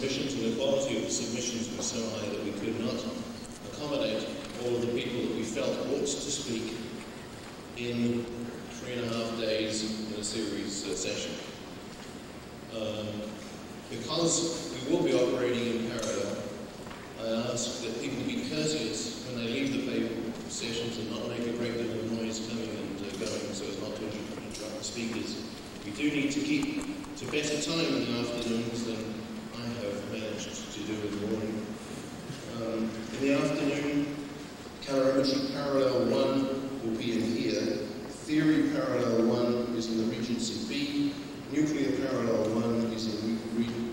submissions, and the quality of the submissions was so high that we could not accommodate all of the people that we felt ought to speak in 3.5 days in a series session. Because we will be operating in parallel, I ask that people be courteous when they leave the paper sessions and not make a great deal of noise coming and going so as not to interrupt the speakers. We do need to keep to better time in the afternoons than I have managed to do in the morning. In the afternoon, calorimetry parallel 1 will be in here. Theory parallel 1 is in the Regency B. Nuclear parallel 1 is in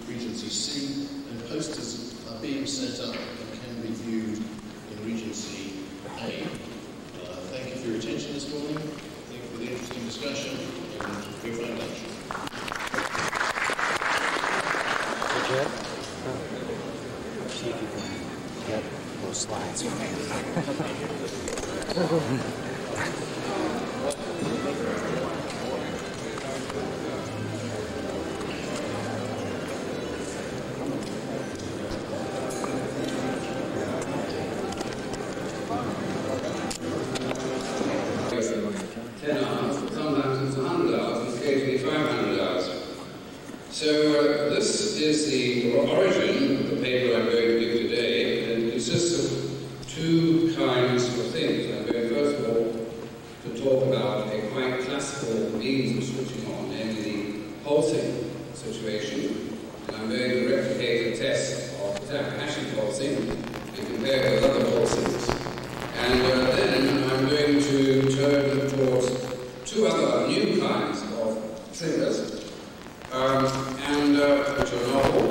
Regency C. And posters are being set up and can be viewed in Regency A. Thank you for your attention this morning. Thank you for the interesting discussion, and go find lunch. Good. See if you can get those slides for me. So this is the origin of the paper I'm going to give today, and it consists of two kinds of things. I'm going first of all to talk about a quite classical means of switching on, namely the pulsing situation. And I'm going to replicate a test of Takahashi pulsing and compare with other pulsings. And then I'm going to turn towards two other new kinds of triggers. Which are novel,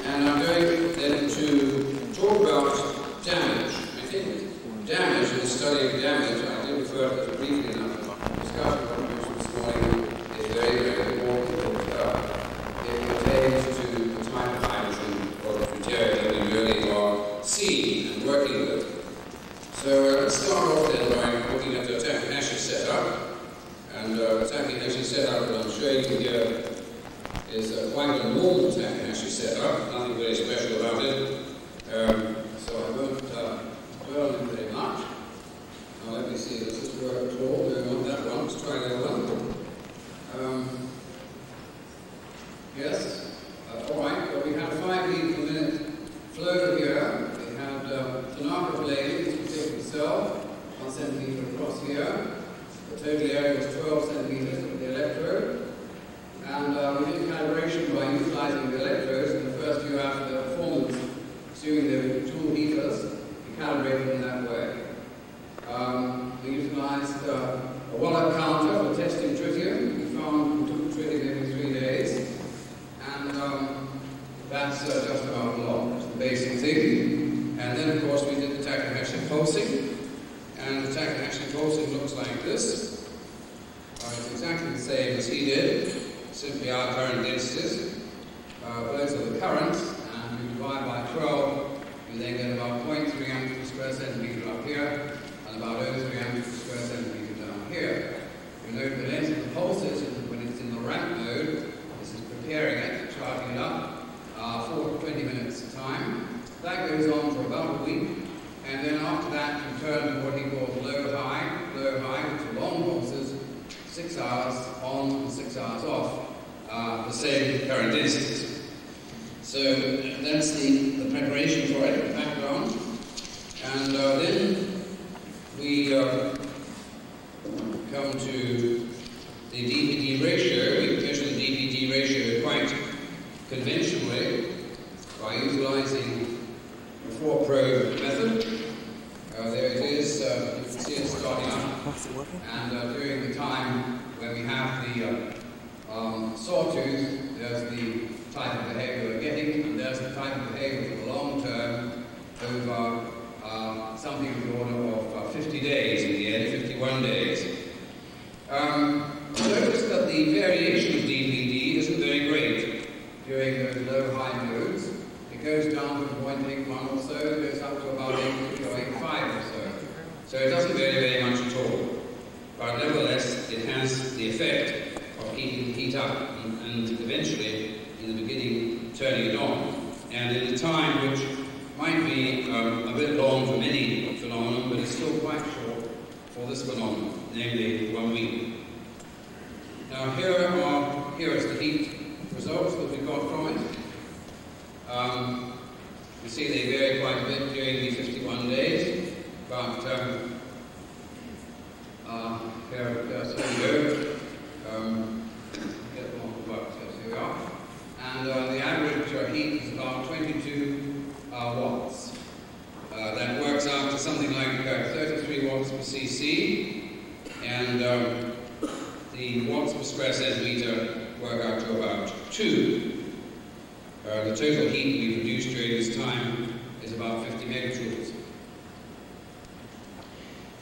and I'm going then to talk about damage. I think damage and the study of damage, I did refer to it briefly enough in the discussion this morning, is very, very important. It pertains to the type of hydrogen or material that we really are seeing and working with. So let's start off then by looking at the Takahashi setup. And the Takahashi setup that I'm showing you here is quite a normal Takahashi setup, nothing very special about it. So I won't dwell on it very much. Now let me see, does this work at all? No, not that one, let's try the other one. Yes? Alright, well we had 5 liters per minute flow here. We had Tanaka blade, this particular cell, 1 centimeter across here. The total area was 12 centimeters of the electrode. And we did calibration by utilizing the electrodes in the first few hours of their performance, assuming they were tool heaters. We calibrated in that way. We utilized a wallet counter for testing tritium. We found we took tritium every 3 days. And that's just about a lot. That's the basic thing. And then, of course, we did the Takahashi pulsing. And the Takahashi pulsing looks like this. It's exactly the same as he did. Simply our current densities. Those are the currents, and we divide by 12, you then get about 0.3 amps per square centimeter up here, and about 0.3 amps per square centimeter down here. You note the length of the pulses when it's in the ramp mode. This is preparing it, charging it up for 20 minutes at a time. That goes on for about a week, and then after that you turn to what he calls low-high, which are long pulses, 6 hours on and 6 hours off. The same current densities. So that's the preparation for it, the background. And then we come to the DPD ratio. We measure the DPD ratio quite conventionally by utilizing the 4-probe method. There it is. You can see it starting up. And during the time when we have the sawtooth, there's the type of behavior we're getting, and there's the type of behavior for the long term over something of the order of 50 days in the end, 51 days. Notice that the variation of DPD isn't very great during those low-high modes. It goes down to 0.81 or so, it goes up to about 8.5 or so. So it doesn't vary very much at all. But nevertheless, it has the effect of keeping the heat up and eventually, in the beginning, turning it on. and in a time which might be a bit long for many phenomena, but it's still quite short for this phenomenon, namely 1 week. Now here is the heat results that we got from it. You see they vary quite a bit during the 51 days, but here, so we go. Get them off the box, yes, here we are. And the average heat is about 22 watts. That works out to something like 33 watts per cc, and the watts per square centimetre work out to about 2. The total heat we produce during this time is about 50 megajoules.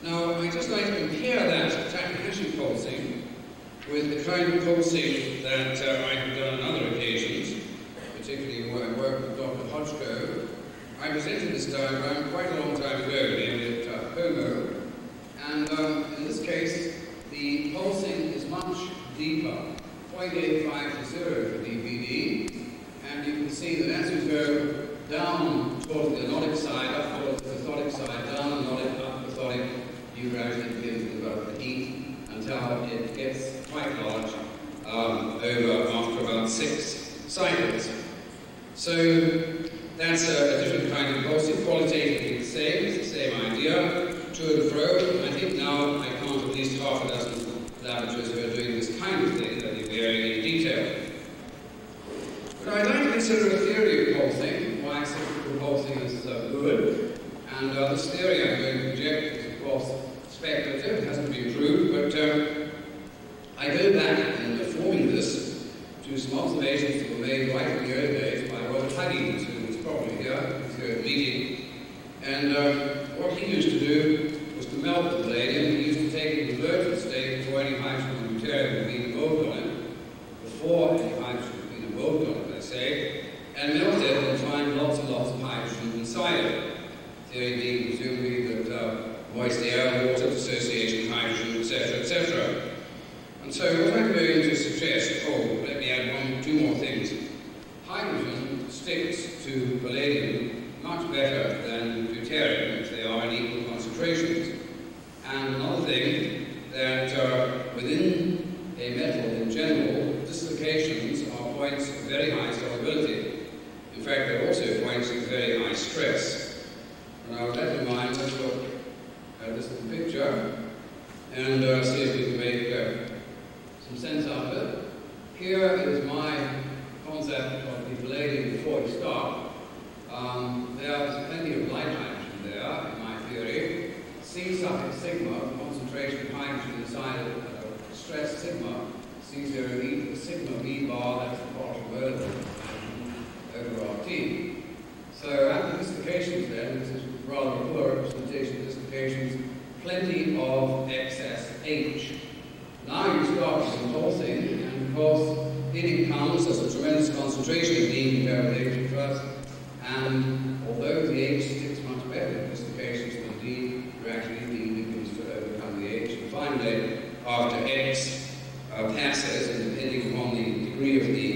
Now, I'd just like to compare that Takahashi pulsing with the kind of pulsing that I have done on other occasions, particularly when I worked with Dr. Hodgko. I presented this diagram quite a long time ago, namely at HOMO, and in this case, the pulsing is much deeper, 0.850 for DPD, and you can see that as you go down towards the anodic side, up towards the cathodic side, down anodic, up cathodic, you gradually begin to develop the heat until it gets quite large after about 6 cycles. So that's a different kind of pulsing. Qualitatively the same, it's the same idea, to and fro. I think now I count at least half a dozen laboratories who are doing this kind of thing, that they vary in detail. But I'd like to consider a theory of pulsing, why cyclical pulsing is good. And this theory I'm going to project is, of course, speculative, it hasn't been proved, but I go back in forming this to some observations that were made right in the early days by Robert Huggins, who was probably here, he was here at the meeting. And what he used to do was to melt the palladium. He used to take it in the virgin state before any hydrogen or deuterium had been involved on it, before any hydrogen had been involved on it, let's say, and melt it and find lots and lots of hydrogen inside it. Theory being presumably that moist air, water, dissociation, hydrogen, etc., etc. And so what I'm going to suggest, let me add 2 more things. Hydrogen sticks to palladium much better than deuterium if they are in equal concentrations. And another thing, that within a metal in general, dislocations are points of very high solubility. In fact, they're also points of very high stress. And with that in mind, let's look at this little picture and see if we can make some sense out of it. Here is my concept of the palladium before you start. There's plenty of light hydrogen there, in my theory. C suffix sigma, the concentration of hydrogen inside a stress sigma, C0 e to the sigma V bar, that's the partial relative over RT. So at the dislocations then, this is rather a poor representation of dislocations, plenty of excess H. Now you start with some pulsing, and of course, heating comes as a tremendous concentration of D compared with H first, and although the H sticks much better in dislocations than D, gradually D begins to overcome the H, and finally, after X passes, and depending upon the degree of the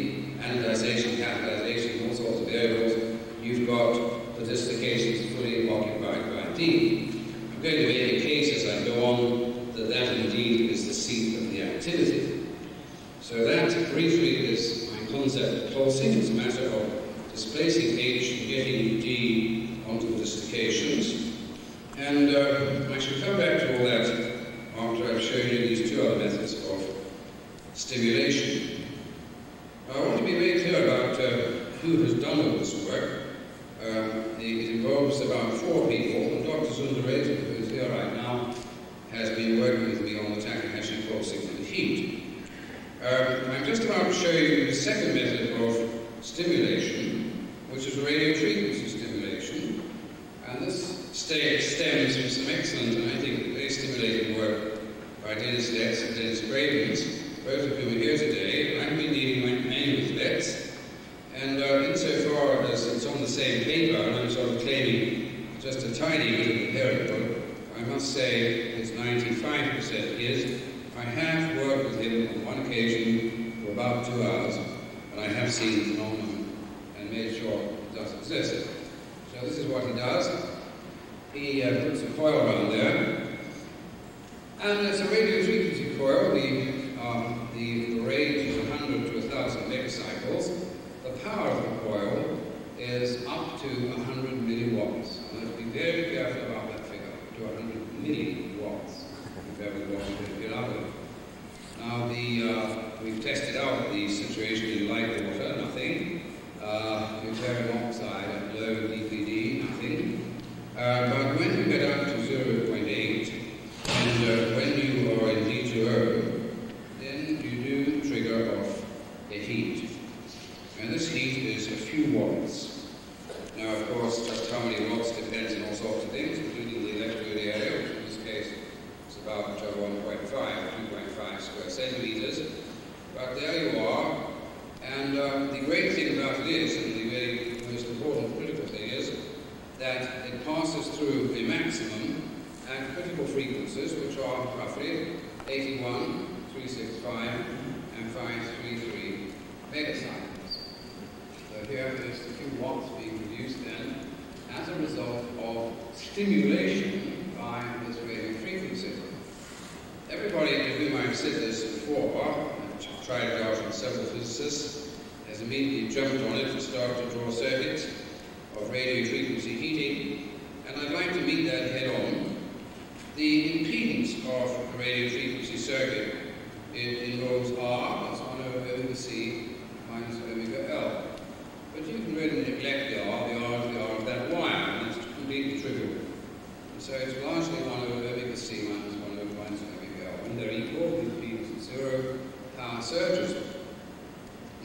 anodization, catalyzation, all sorts of variables, you've got the dislocations fully occupied by D. I'm going to make a case as I go on that indeed is the seat of the activity. So that briefly is my concept of pulsing. It's a matter of displacing H and getting D onto the dislocations. And I should come back to all that after I've shown you these 2 other methods of stimulation. I want to be very clear about who has done all this work. It involves about 4 people, and Dr. Sundaresan, who is here right now, has been working with me on the Takahashi pulsing with heat. I'm just about to show you the second method of stimulation, which is radiofrequency stimulation. And this stems from some excellent and I think very stimulating work by Dennis Letts and Dennis Cravens, both of whom are here today. I've been dealing mainly with Letts, and insofar as it's on the same paper, and I'm sort of claiming just a tiny bit of the parent book, I must say it's 95% his. I have worked with him on one occasion for about 2 hours, and I have seen the phenomenon and made sure it doesn't possess it. So this is what he does. He puts a coil around there, and it's a radio frequency coil. The range is 100 to 1,000 megacycles. The power of the coil is up to 100 milliwatts. I have to be very careful about that figure, to 100 milliwatts, whatever watt you get out of it. Now, we've tested out the situation in light water, nothing. Deuterium oxide at low DPD, nothing. But when you get up to 0.8, and when you are in D2O, then you do trigger off a heat. And this heat is a few watts. Now, of course, just how many watts depends on all sorts of things, including the electrode area, which in this case is about 1.5 or 2.5 square centimeters. But there you are. And the great thing about it is, and the very most important critical thing is, that it passes through a maximum at critical frequencies, which are roughly 81, 365, and 533 megacycles. So here is a few watts being produced then as a result of stimulation by this radio frequency. Everybody to whom I've said this before, I've tried it out on several physicists, has immediately jumped on it and started to draw circuits of radio frequency heating, and I'd like to meet that head on. The impedance of a radio frequency circuit, it involves R, that's 1 over omega C minus omega L. But you can really neglect the R is the R of that wire, and it's completely trivial. And so it's largely 1 over omega C minus 1 over minus omega L. When they're equal, the impedance is 0, power surges.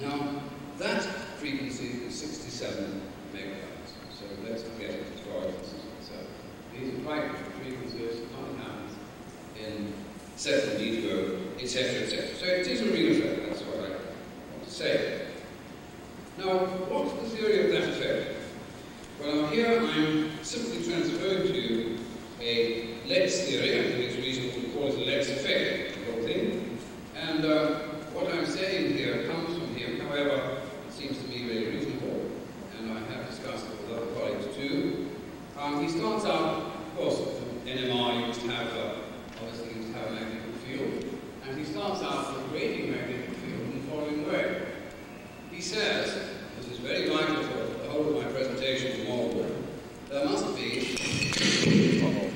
Now, that frequency is 67 megahertz. So let's forget it as far as this is concerned. These are quite different frequencies, nothing happens in separate D2O, etc., etc. So it is a real effect, that's what I want to say. Now, what's the theory of that effect? Well, here I'm simply transferring to you a Let's theory. I think it's reasonable to call it a Let's effect, the whole thing. And what I'm saying here comes from him, however, it seems to me very reasonable, and I have discussed it with other colleagues too. He starts out, of course, NMR used to have, obviously used to have a magnetic field, and he starts out with a radiating magnetic field in the following way. He says, this is very vital for the whole of my presentation tomorrow, there must be hydrogenic atom.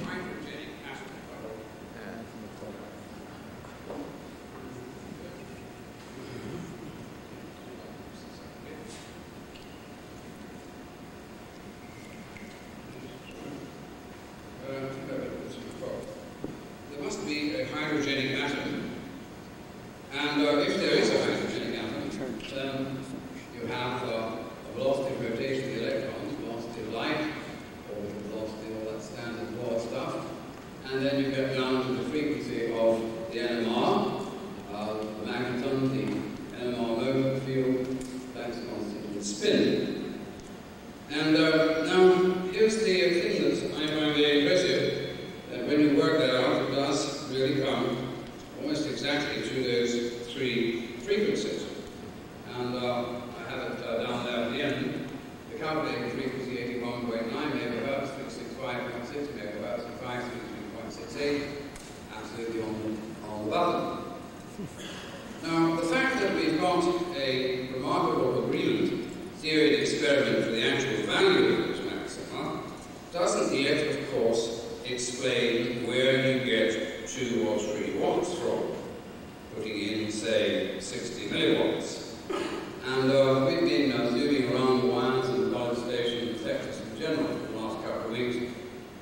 There must be a hydrogenic atom, and if there is a hydrogenic atom, then you have a velocity of rotation of the electrons, velocity of light, orbital velocity, all that standard Bohr stuff, and then you get down to the frequency of the NMR, the magneton, the NMR moment field, that's constant with spin. And now, here's the thing that I find very impressive, that when you work that out, it does really come almost exactly to those three frequencies. And I have it down there at the end. The calculating frequency 81.9 megahertz, 365.6 megahertz, and 533.68, absolutely on the button. Now, the fact that we've got a remarkable agreement, theory and experiment for the actual value of those maxima, doesn't yet, of course, explain where you get 2 or 3 watts from, putting in, say, 60 milliwatts. And we've been zooming around the wires and the college station and sectors in general for the last couple of weeks,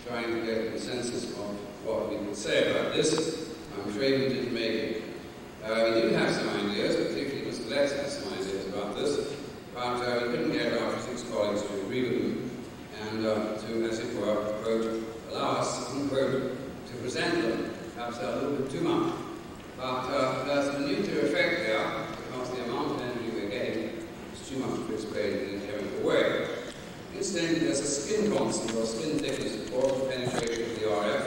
trying to get a consensus of what we could say about this. I'm afraid we didn't make it. We do have some ideas, particularly Mr. Letts has some ideas about this, but we couldn't get our physics colleagues to agree with them and to, as it were, quote, allow us, unquote, to present them, perhaps a little bit too much. But there's a nuclear effect there, because the amount of energy we're getting is too much to explain in a chemical way. Incidentally, there's a spin constant, or spin thickness, of course, the penetration of the RF.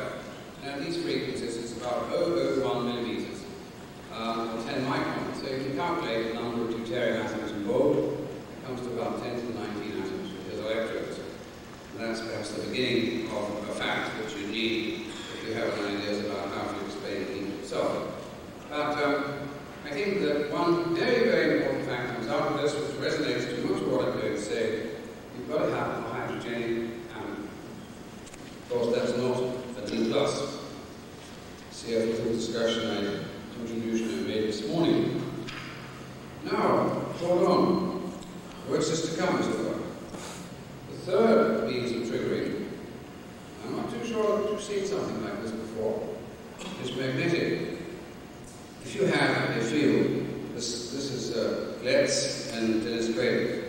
And at these frequencies, it's about 0.01 millimeters, or 10 microns. So if you calculate the number of deuterium atoms involved, it comes to about 10 to the 19 atoms, which is electrode. that's the beginning of a fact that you need if you have an idea about how to explain the heat itself. But I think that one very, very important fact comes out of this, which resonates too much with what I'm going to say. You've got to have a hydrogenic atom. Of course, that's not an E+. See a little discussion contribution I made this morning. Now, hold on. Works is to come, as it were. The third means of triggering, I'm not too sure that you've seen something like this before, is magnetic. If you have a field, this is Letts and Dennis Craig,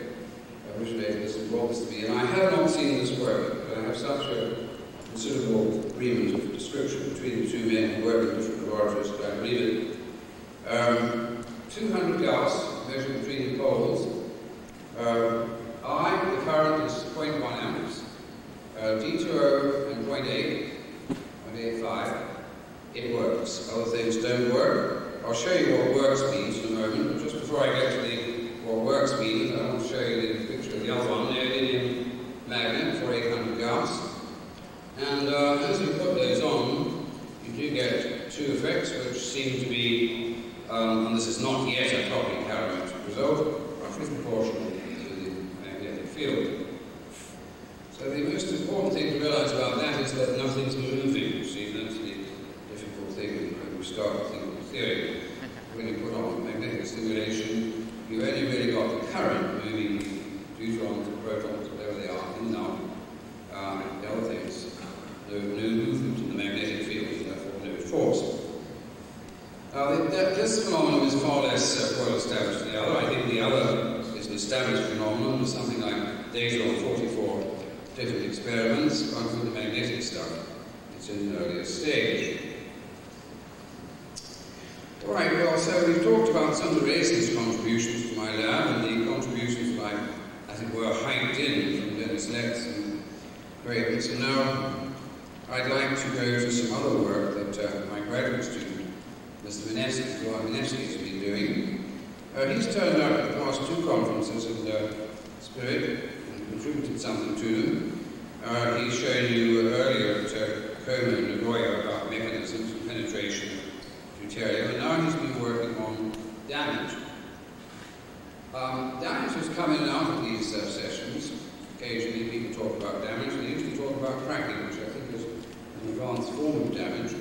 originated this and brought this to me, and I have not seen this work, but I have such a considerable agreement of description between the two men who work in different laboratories that I believe it. 200 Gauss measured between the poles. The current is 0.1 amps. D2O and 0.85. It works. Other things don't work. I'll show you what works means in a moment, but just before I get to what works means, I want to show you the picture of the other one, the neodymium magnet for 800 Gauss. And as you put those on, you do get two effects which seem to be, and this is not yet a properly parametric result, roughly proportional to the magnetic field. So the most important thing to realize about that is that nothing's moving. You see, that's the difficult thing when we start thinking of theory. When you put on magnetic stimulation, you only really got the current moving the neutrons, the protons, whatever they are, in and out, and the other things. No movement in the magnetic field, and therefore no force. This phenomenon is far less well established than the other. I think the other is an established phenomenon, something like data on 44 different experiments, but with the magnetic stuff, it's in an earlier stage. All right, well, so we've talked about some of the resonance contributions to my lab, and the contributions that I, as it were, hiked in from Dennis Letts and Craig. So now I'd like to go to some other work that my graduate student, Mr. Mineski, has been doing. He's turned up at the past two conferences in Spirit and contributed something to them. He's shown you earlier at Como and Nagoya about mechanisms of penetration of deuterium, and now he's been working on damage. Damage has come in and out of these sessions. Occasionally people talk about damage, and they usually talk about cracking, which I think is an advanced form of damage.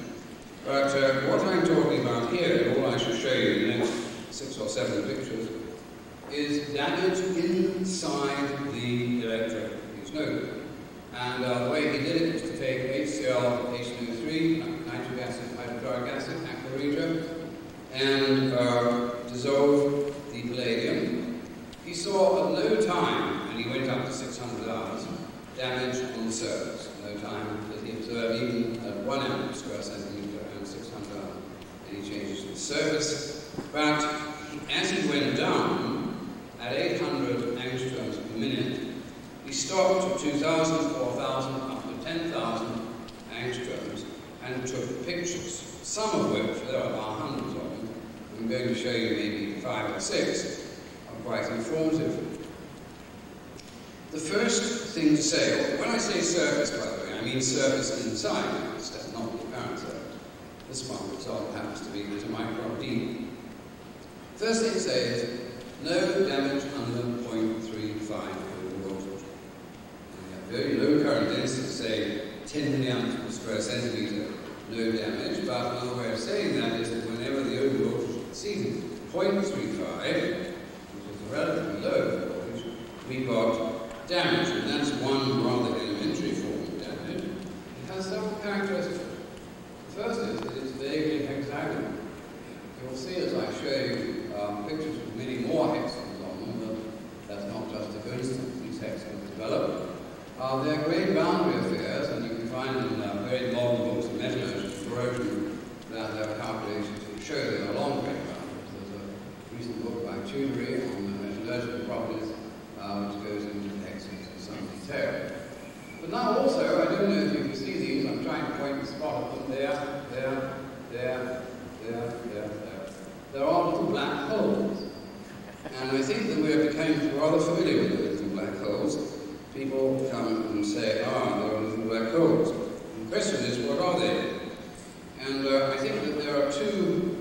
But what I'm talking about here, and all I shall show you in the next 6 or 7 pictures, is damage inside the electrode. And the way he did it was to take HCl, H2O3, nitric acid, hydrochloric acid, aqua regia, and dissolve the palladium. He saw at no time, and he went up to 600 hours, damage on the surface. No time that he observed even at 1 amp per square centimeter and 600 hours. Any changes to the surface. But as he went down, at 800 angstroms per minute, he stopped at 2,000, 4,000, up to 10,000 angstroms and took pictures, some of which, there are hundreds of them, I'm going to show you maybe 5 or 6, are quite informative. The first thing to say, when I say surface, by the way, I mean surface inside, it's not the apparent surface. This one, for example, happens to be a micron deep. First thing to say is, no damage under 0.35 voltage. Very low current density, say 10 milliamps per square centimeter, no damage. But another way of saying that is that whenever the overvoltage exceeds 0.35, which is a relatively low voltage, we got damage, and that's one rather elementary form of damage. It has several characteristics. The first is that it's vaguely hexagonal. You'll see as I show you pictures with many more hexagons on them, but that's not just a coincidence. These hexagons develop. They're great boundary affairs, and you can find in very modern books of metallurgy corrosion that there are calculations that show they are long great boundaries. There's a recent book by Tudery on metallurgical properties, which goes into the hexagons in some detail. But now also, I don't know if you can see these, I'm trying to point the spot at them, there. There are little black holes. And I think that we're becoming rather familiar with those little black holes, people come and say, there are little black holes. And the question is, what are they? And I think that there are two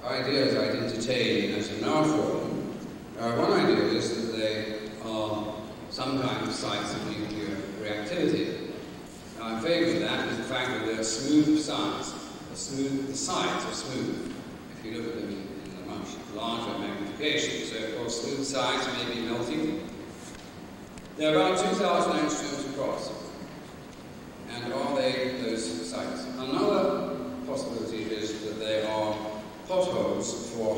ideas I'd entertain as an art form. One idea is that they are some kind of sites of nuclear reactivity. Now, in favour of that is the fact that they're smooth sites. The sides are smooth, if you look at them in a much larger magnification. So, of course, smooth sides may be melting. They're about 2,000 angstroms across. And are they those sites? Another possibility is that they are potholes for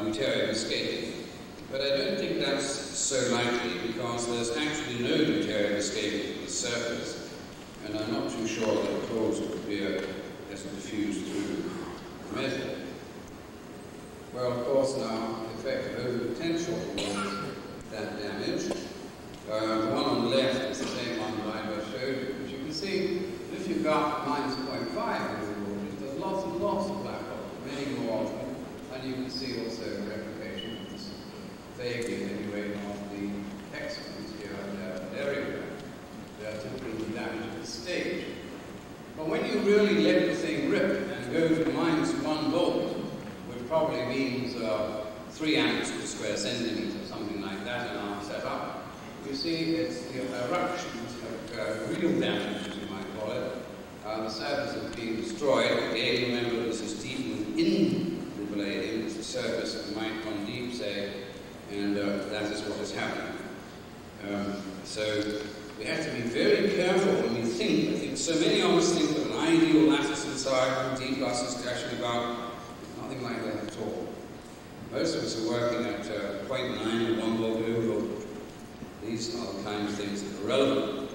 deuterium escaping. But I don't think that's so likely, because there's actually no deuterium escaping to the surface, and I'm not too sure that the holes would appear as diffused through the metal. Well, of course, now, the effect of over-potential was that damage. The one on the left is the same one that I just showed you. As you can see, if you've got -0.5 in the waters, there's lots and lots of black holes, many more of them, and you can see also replication of this vaguely anyway of the hexagons here and everywhere. They are typically damaged at this stage. But when you really let the thing rip and go to -1 volt, which probably means 3 amps per square centimetre, something like that in our setup, you see it's the eruptions of real damage, as you might call it. The surface has been destroyed. Again, remember this is deep within the palladium. It's the surface that might gone deep, say, and that is what is happening. So we have to be very careful when we think. I think so many of us think of an ideal lattice inside D plus is actually about nothing like that at all. Most of us are working at 0.9 or 1 volt over. These are the kind of things that are relevant.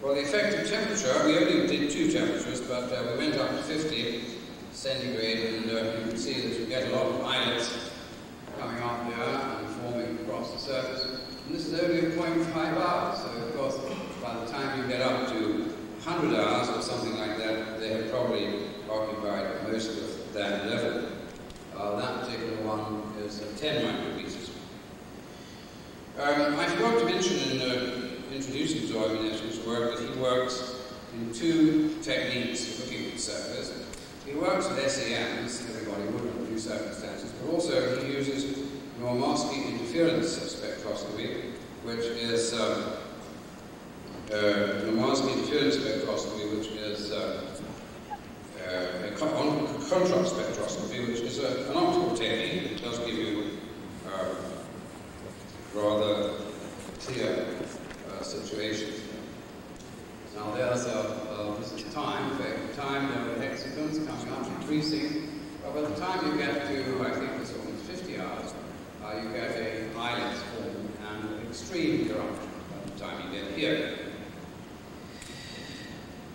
Well, the effective temperature, we only did 2 temperatures, but we went up to 50 centigrade, and you can see that you get a lot of islets coming up there and forming across the surface. And this is only at 0.5 hours, so of course, by the time you get up to 100 hours or something like that, they have probably occupied most of that level. That particular one is 10 micrometers. I forgot to mention in introducing Zoimenes's work that he works in 2 techniques of looking at the surface. He works with SEMs, everybody would under few circumstances, but also he uses Normoski interference spectroscopy, which is Normoski interference spectroscopy, which is contrast spectroscopy, which is an optical technique. It does give you rather clear situations. Now there's this is time, effective time, there are hexagons coming up, increasing. But by the time you get to, I think it's almost 50 hours, you get a islet form and extreme eruption by the time you get here.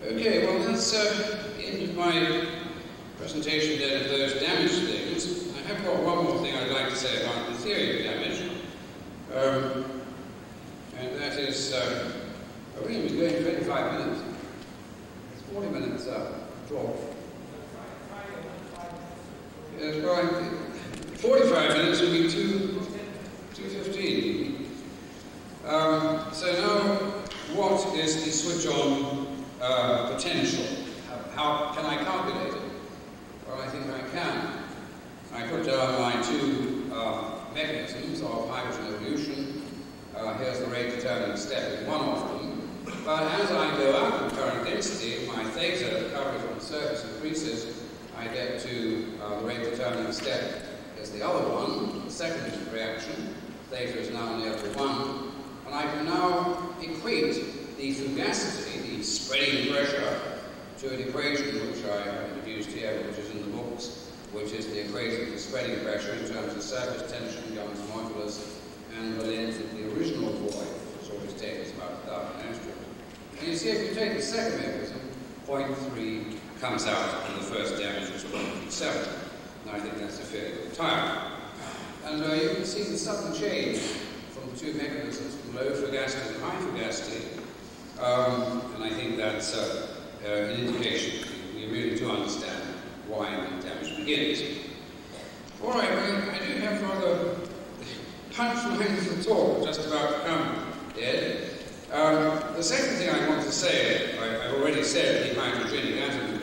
Okay, well that's the end of my presentation then of those damaged things. I have got one more thing I'd like to say about the theory of damage. And that is, we're going to be going 25 minutes. It's 40 minutes talk. Yes, well, 45 minutes will be 2:15. So now, what is the switch-on potential? How can I calculate it? Well, I think I can. I put down my 2 mechanisms of hydrogen evolution. Here's the rate determining step in one of them. But as I go up in current density, my theta, the coverage on the surface, increases. I get to the rate determining step is the other one, the second reaction. Theta is now near to 1. And I can now equate the fugacity, the spreading pressure, to an equation which I have introduced here, which is in the books, which is the equation for spreading pressure in terms of surface tension, Young's modulus, and the length of the original void, which always takes about 1,000 angstroms. And you see, if you take the second mechanism, 0.3 comes out, and the first damage was 0.7. And I think that's a fairly good time. And you can see the sudden change from the 2 mechanisms, from low fugacity to high fugacity. And I think that's an indication. We really do understand why the damage begins. All right, well, I do have rather punchline for the talk, just about to come, Ed. The second thing I want to say, I've already said the hydrogenic atom.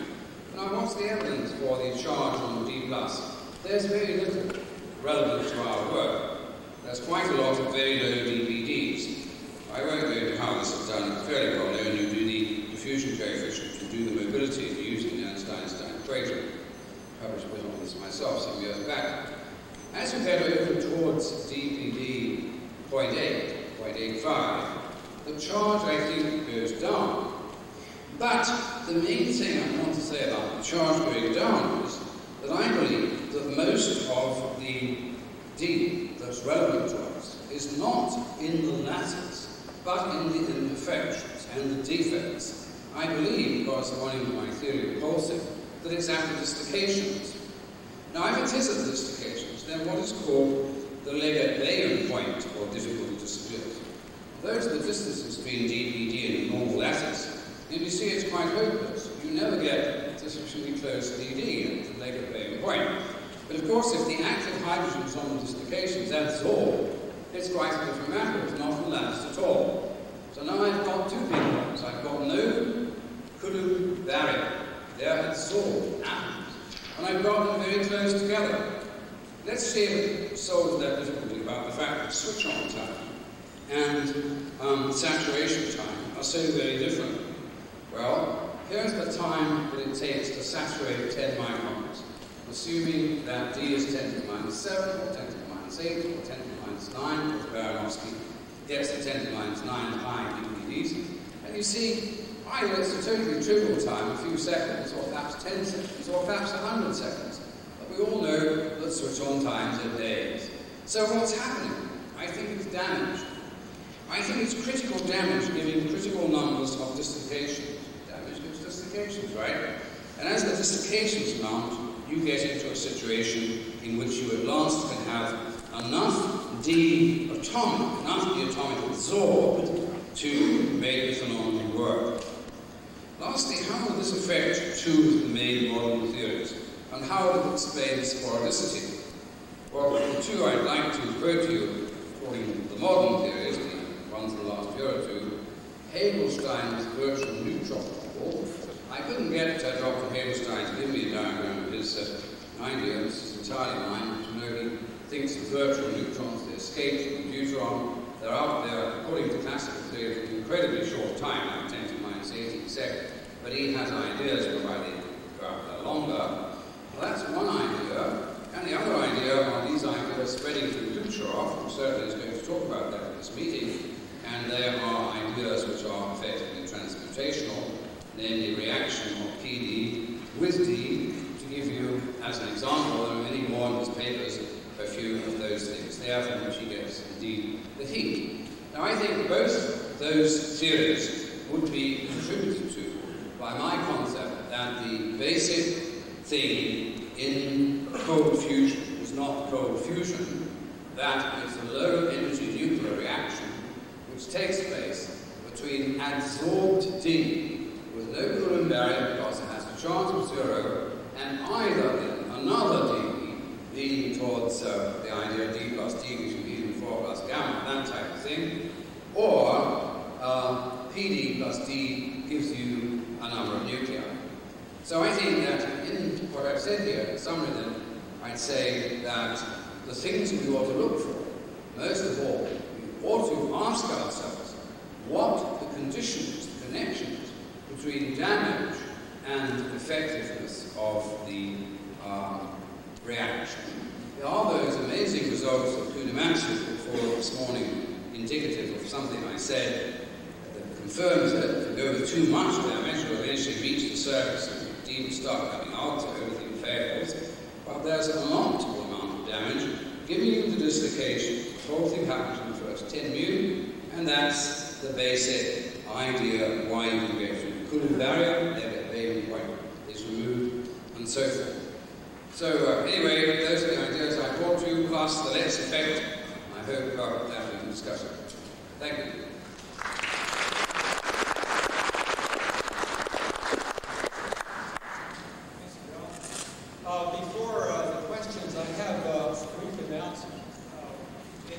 Now, what's the evidence for the charge on D+? There's very little relevant to our work. There's quite a lot of very low DPDs. I won't go into how this is done. It's fairly well known. You do the diffusion coefficient, you do the mobility using the Einstein equation. I published a bit on this myself some years back. As you get over towards DPD 0.8, 0.85, the charge, I think, goes down. But the main thing I want to say about the charge going down is that I believe that most of the D that's relevant to us is not in the lattice, but in the imperfections and the defects. I believe, corresponding to my theory of pulsing, that it's at the dislocations. Now, if it is at the dislocations, then what is called the Legat-Bayen point, or difficulty to split. Those are the distances between DPD and a normal lattice. And you see it's quite hopeless. You never get sufficiently close to DD at the Legat-Bayen point. But of course, if the active hydrogens on the dislocations absorb, it's quite a different matter. It's not a lattice at all. So now I've got two pinpoints. I've got no Coulomb barrier. They're adsorbed atoms. And I've got them very close together. Let's see if it solves that difficulty about the fact that switch-on time and saturation time are so very different. Well, here's the time that it takes to saturate 10 microns, assuming that D is 10 to the minus 7, or 10 to the minus 8, or 10 to the minus 9, because Baranowski gets to 10 to the minus 9 high DPDs. And you see, either it's a totally trivial time, a few seconds, or perhaps 10 seconds, or perhaps 100 seconds. But we all know that switch-on times are days. So what's happening? I think it's damage. I think it's critical damage giving critical numbers of dislocations. Damage gives dislocations, right? And as the dislocations mount, you get into a situation in which you at last can have enough D atomic, enough D atomic absorbed to make the phenomenon work. Lastly, how will this affect two of the main modern theories? And how will it explain sporadicity? Well, the two I'd like to quote to you, according to the modern theories, the ones in the last year or two, Hagelstein's virtual neutron model. I couldn't get Dr. Hagelstein to give me a diagram of his idea. This is entirely mine. But you know, he thinks of virtual neutrons, they escape from the neutron. They're out there, according to classical theory, for an incredibly short time, like 10 to the minus 18 seconds. But he has ideas whereby they go out there longer. Well, that's one idea. And the other idea are these ideas spreading through Ducharov, who certainly is going to talk about that at this meeting. And there are ideas which are effectively transputational, namely reaction of PD with D. To give you, as an example, there are many more in his papers, a few of those things there from which he gets, indeed, the heat. Now, I think both those theories would be contributed to by my concept that the basic thing in cold fusion is not cold fusion, that it's a low-energy nuclear reaction which takes place between adsorbed D with no Coulomb barrier because it has a charge of 0 and either in another D leading towards the idea D plus D gives you even 4 plus gamma, that type of thing, or PD plus D gives you a number of nuclei. So I think that in what I've said here, in summary then, I'd say that the things we ought to look for, most of all, we ought to ask ourselves what the conditions, the connections between damage and effectiveness of the reaction. Are those amazing results of Kuhnemann-Matthews before this morning indicative of something I said that confirms that if you go with too much damage, you'll eventually reach the surface and D will start coming out, so everything fails. But there's a multiple amount of damage giving you the dislocation. The whole thing happens in the first 10 mu, and that's the basic idea of why you get through the Coulomb barrier, Legat-Bayen point is removed, and so forth. So anyway, those are the ideas I brought to you, plus the Let's effect. I hope that we can discuss it. Thank you. Before the questions, I have a brief announcement.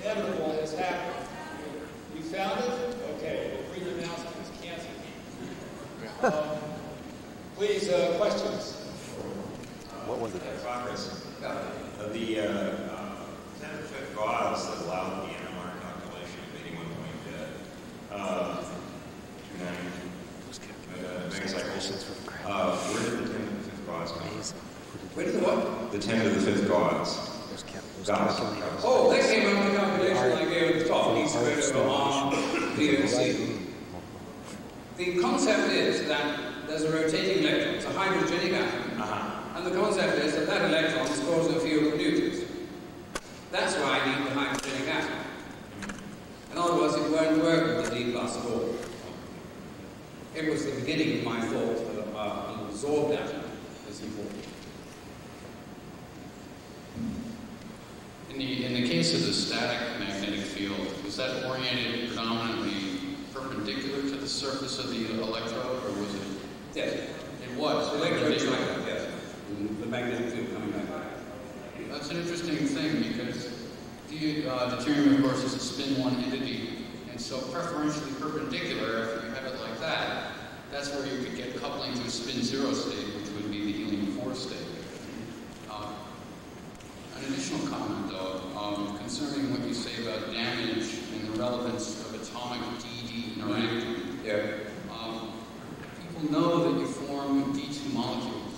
Inevitable has happened. You found it? Okay, brief announcements. Please, questions? What was it? Progress. The 10-5 gauze that allowed the NMR calculation of 81.290 megacycles. Where did the 10-5 gauze come from? Where did the what? The 10-5 gauze. Oh, that came out of the calculation I gave at the top. E squared over R, D over C. The concept is that there's a rotating electron, it's a hydrogenic atom, and the concept is that that electron scores a field of Newtons. That's why I need the hydrogenic atom. In other words, it won't work with the D plus at all. It was the beginning of my thought that an absorbed atom is important. In the case of the static magnetic field, was that oriented predominantly perpendicular to the surface of the electrode, or was it? Yes. It was. The electrode is like that, yes. The magnetic field coming back. That's an interesting thing because deuterium, of course, is a spin 1 entity, and so preferentially perpendicular, if you have it like that, that's where you could get coupling to a spin 0 state, which would be the helium-4 state. An additional comment, though, concerning what you say about damage and the relevance of atomic DD interacting. Yeah. People know that you form D2 molecules.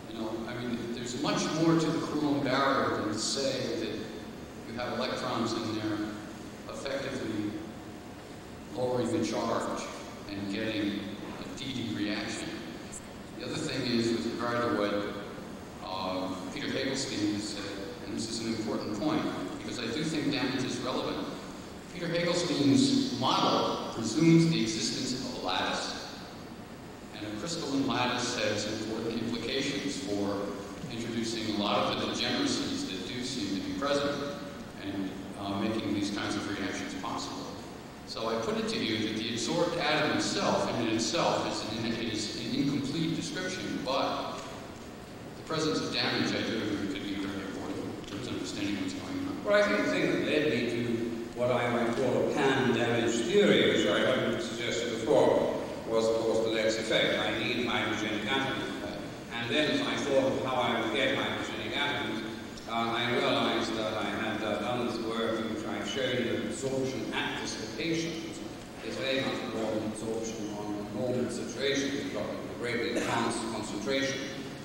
You know, I mean, there's much more to the Coulomb barrier than to say that you have electrons in there effectively lowering the charge and getting a DD reaction. The other thing is, with regard to what Peter Hagelstein has said, and this is an important point, because I do think damage is relevant. Peter Hagelstein's model presumes the existence of a lattice. And a crystalline lattice has important implications for introducing a lot of the degeneracies that do seem to be present and making these kinds of reactions possible. So I put it to you that the absorbed atom itself, in itself, is an incomplete description, but the presence of damage, I do agree, could be very important in terms of understanding what's going on. Well, I think the thing that led me to what I might call a pan-damage theory, which I haven't suggested before, was, of course, the Lex effect. I need hydrogenic atoms. And then I thought of how I would get hydrogenic atoms. I realized that I had done this work in which I've shown that absorption at dislocations is very much more than absorption on normal situations. You've got a greatly enhanced concentration.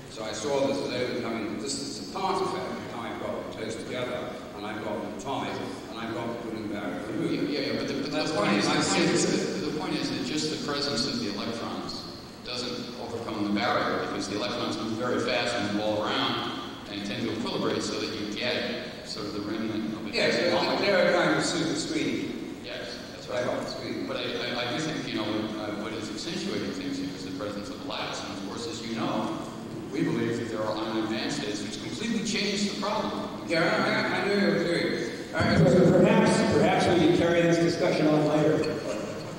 So I saw this as overcoming the distance apart effect. Now I've got them close together, and I've got them atomic, and I've got the Coulomb barrier removed. Yeah, but the point is that just the presence of the electrons doesn't overcome the barrier, because the electrons move very fast and move all around and tend to equilibrate so that you get sort of the remnant of it. Yes, they're a kind of super screening. Yes, that's right. But I do think, you know, what is accentuating things here is the presence of the lattice. And of course, as you know, we believe that there are ion advanced states which completely change the problem. Yeah, I know your theory. So perhaps we can carry this discussion on later.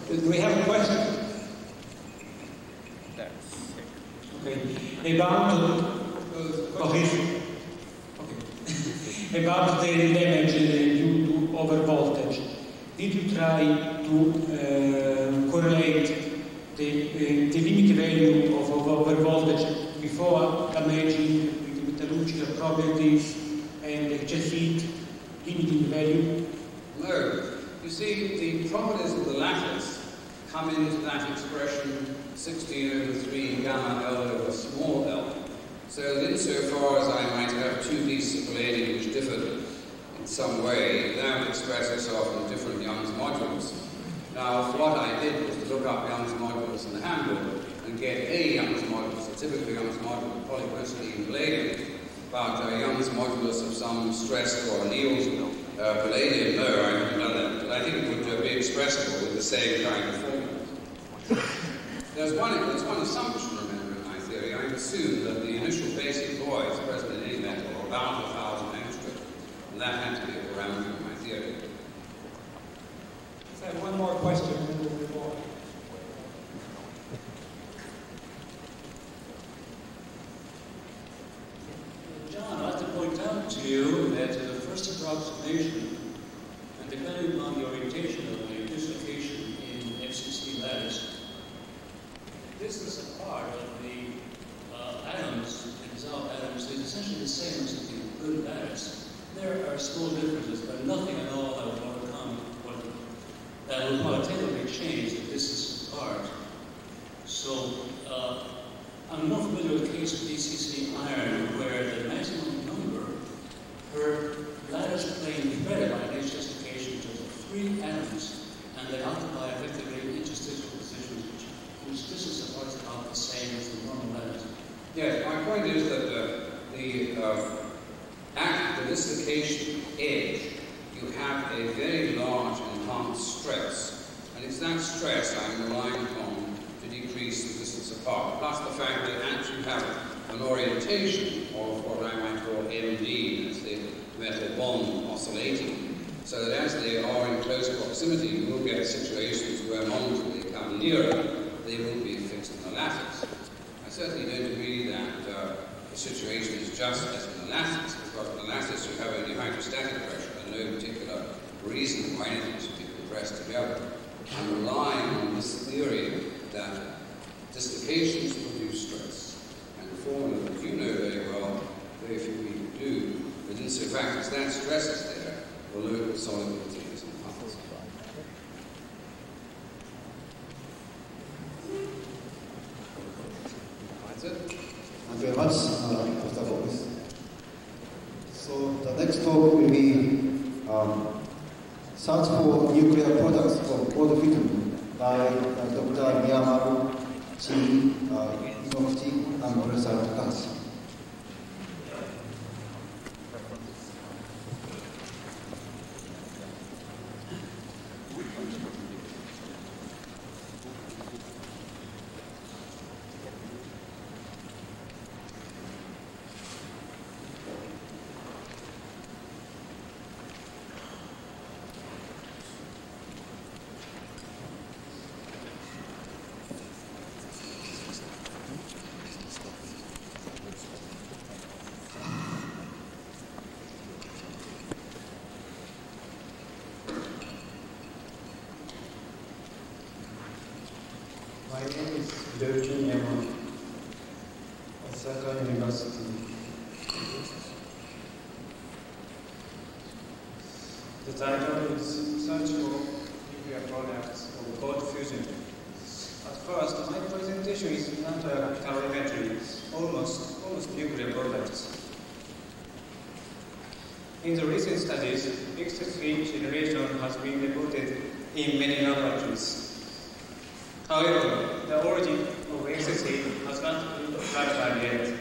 Do we have a question? Okay. About the damage due to overvoltage, did you try to correlate the limit value of overvoltage before damaging with metallurgical properties and Jeffreet limiting value? No. You see, the properties of the lattice come into that expression 16/3 gamma L over small l. So that insofar as I might have two pieces of palladium which differed in some way, that would express itself in different Young's modulus. Now, what I did was to look up Young's modulus in the handbook and get a Young's modulus, a typical Young's modulus of polycrystalline palladium, but Young's modulus of some stressed or annealed palladium. No, I haven't done that, but I think it would be expressible with the same kind of formula. There's one assumption, remember, in my theory. I assumed that the initial basic voids present in any metal were about 1,000 angstrom, and that had to be a parameter in my theory. Let's have one more question and then we'll move on. John, I'd like to point out to you that the first approximation, and depending on the orientation of the dislocation in FCC lattice, distance apart of the atoms, the dissolved atoms, is essentially the same as the included atoms. There are small differences, but nothing at all that will overcome that will qualitatively change the distance apart. So I'm more familiar with the case of DCC iron, where the maximum number per lattice plane threaded by an justification to the 3 atoms, and they occupy effectively interstitial positions, which distance apart is about the same as the normal lattice. Yes, my point is that at the dislocation edge, you have a very large enhanced stress, and it's that stress I'm relying upon to decrease the distance apart, plus the fact that actually you have an orientation of what I might call MD, as the metal bond oscillating, so that as they are in close proximity, you will get situations where moments when they come nearer, they will be fixed in the lattice. I certainly don't agree that the situation is just as in the lattice, because in the lattice you have only hydrostatic pressure and no particular reason why anything should be compressed together. I'm relying on this theory that dislocations produce stress, and the formula that you know very well, very few people do, but in so fact as that stress is there, the local solubility is enhanced. That's it. Thank you very much, Mr. Gomez. So the next talk will be Search for Nuclear Products for Cold Fusion by Dr. Miyamaru, Chi, Inoguchi, and Professor Takahashi. My name is Hiroki Miyama, Osaka University. The title is Search for Nuclear Products of Cold Fusion. At first, my presentation is not calorimetry, almost nuclear products. In the recent studies, excess heat generation has been reported in many laboratories. However, the origin of excess heat has not been clarified yet.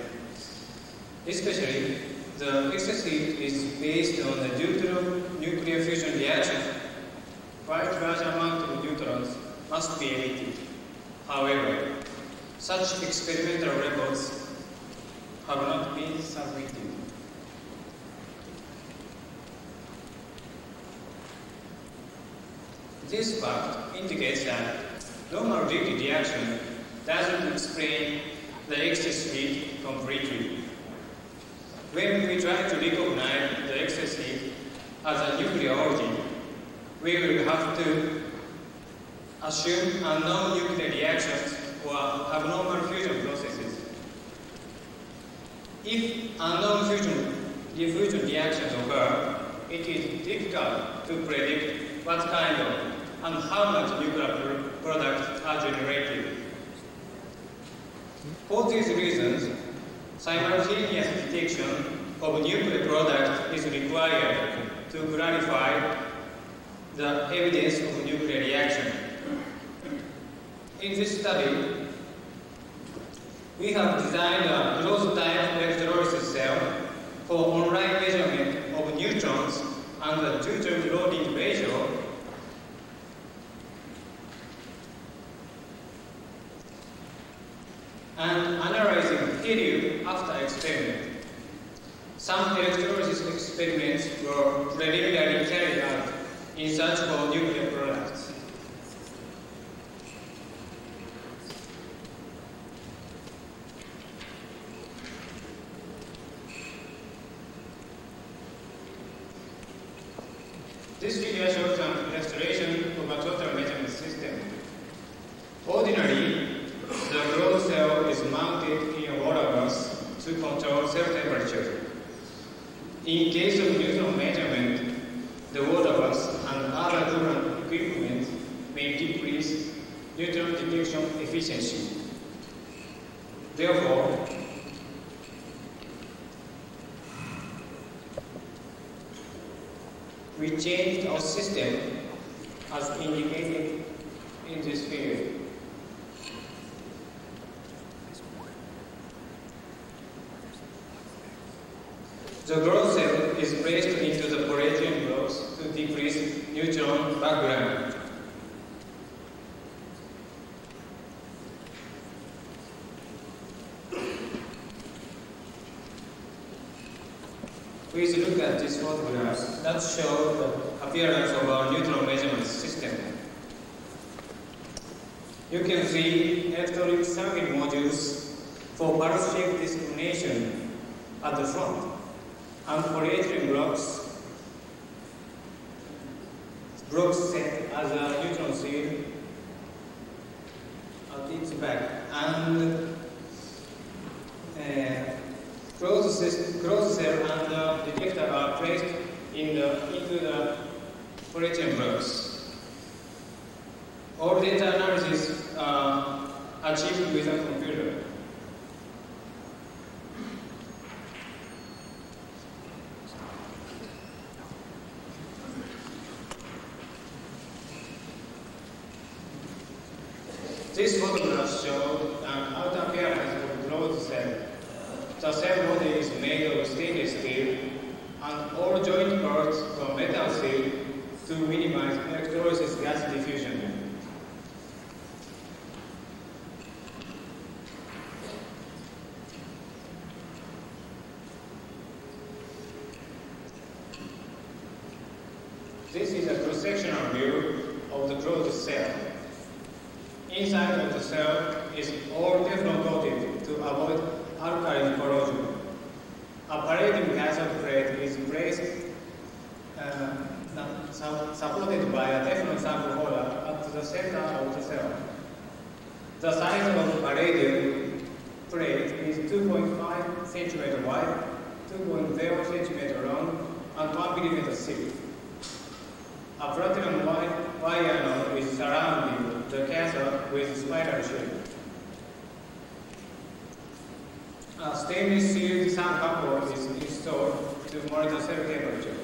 Especially, the excess heat is based on the neutron-nuclear fusion reaction. Quite large amount of neutrons must be emitted. However, such experimental records have not been submitted. This fact indicates that normal duty reaction doesn't explain the excess heat completely. When we try to recognize the excess heat as a nuclear origin, we will have to assume unknown nuclear reactions or abnormal fusion processes. If unknown diffusion reactions occur, it is difficult to predict what kind of and how much nuclear products are generated. For these reasons, simultaneous detection of nuclear products is required to clarify the evidence of nuclear reaction. In this study, we have designed a closed-type electrolysis cell for online measurement of neutrons and the deuterium loading ratio and analyzing helium after experiment. Some electrolysis experiments were preliminarily carried out in search for nuclear products. This figure shows an illustration of a total measurement system. Ordinarily, the In case of neutron measurement, the water bus and other current equipment may decrease neutron detection efficiency. Therefore, we changed our system as indicated in this figure. The growth cell is placed into the palladium blocks to decrease neutron background. Please look at these photographs that show the appearance of our neutron measurement system. You can see electronic circuit modules for pulse shape discrimination at the front, and palladium blocks set as a neutron shield at its back, and closed cell and the detector are placed into the palladium blocks. All data analysis are achieved with a computer. These photographs show an outer appearance of the closed cell. The cell body is made of stainless steel, and all joint parts from metal steel to minimize electrolysis gas diffusion. This is a cross-sectional view of the closed cell. Inside of the cell is all Teflon coated to avoid alkaline corrosion. A palladium cathode plate is placed, supported by a Teflon sample holder at the center of the cell. The size of the palladium plate is 2.5 cm wide, 2.0 cm long, and 1 mm thick. A platinum wire node is surrounding the cathode with spiral shape. A stainless steel sun couple is installed to monitor cell temperature.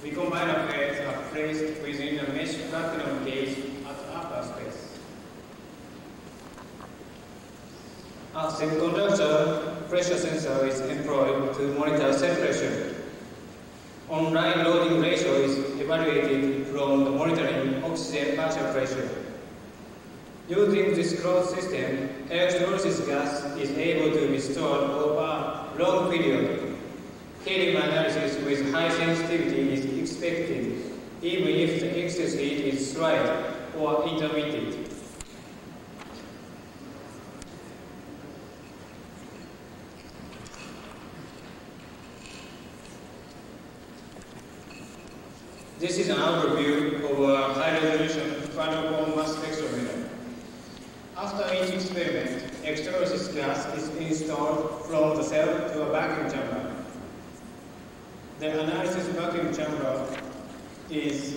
Recombiner plates are placed within a mesh platinum cage at the upper space. A semiconductor pressure sensor is employed to monitor cell pressure. Online loading ratio is evaluated from the monitoring oxygen partial pressure. Using this closed system, electrolysis gas is able to be stored over a long period. Helium analysis with high sensitivity is expected, even if the excess heat is slight or intermittent. This is an overview of a high-resolution quantum mass spectrometer. After each experiment, electrolysis gas is installed from the cell to a vacuum chamber. The analysis vacuum chamber is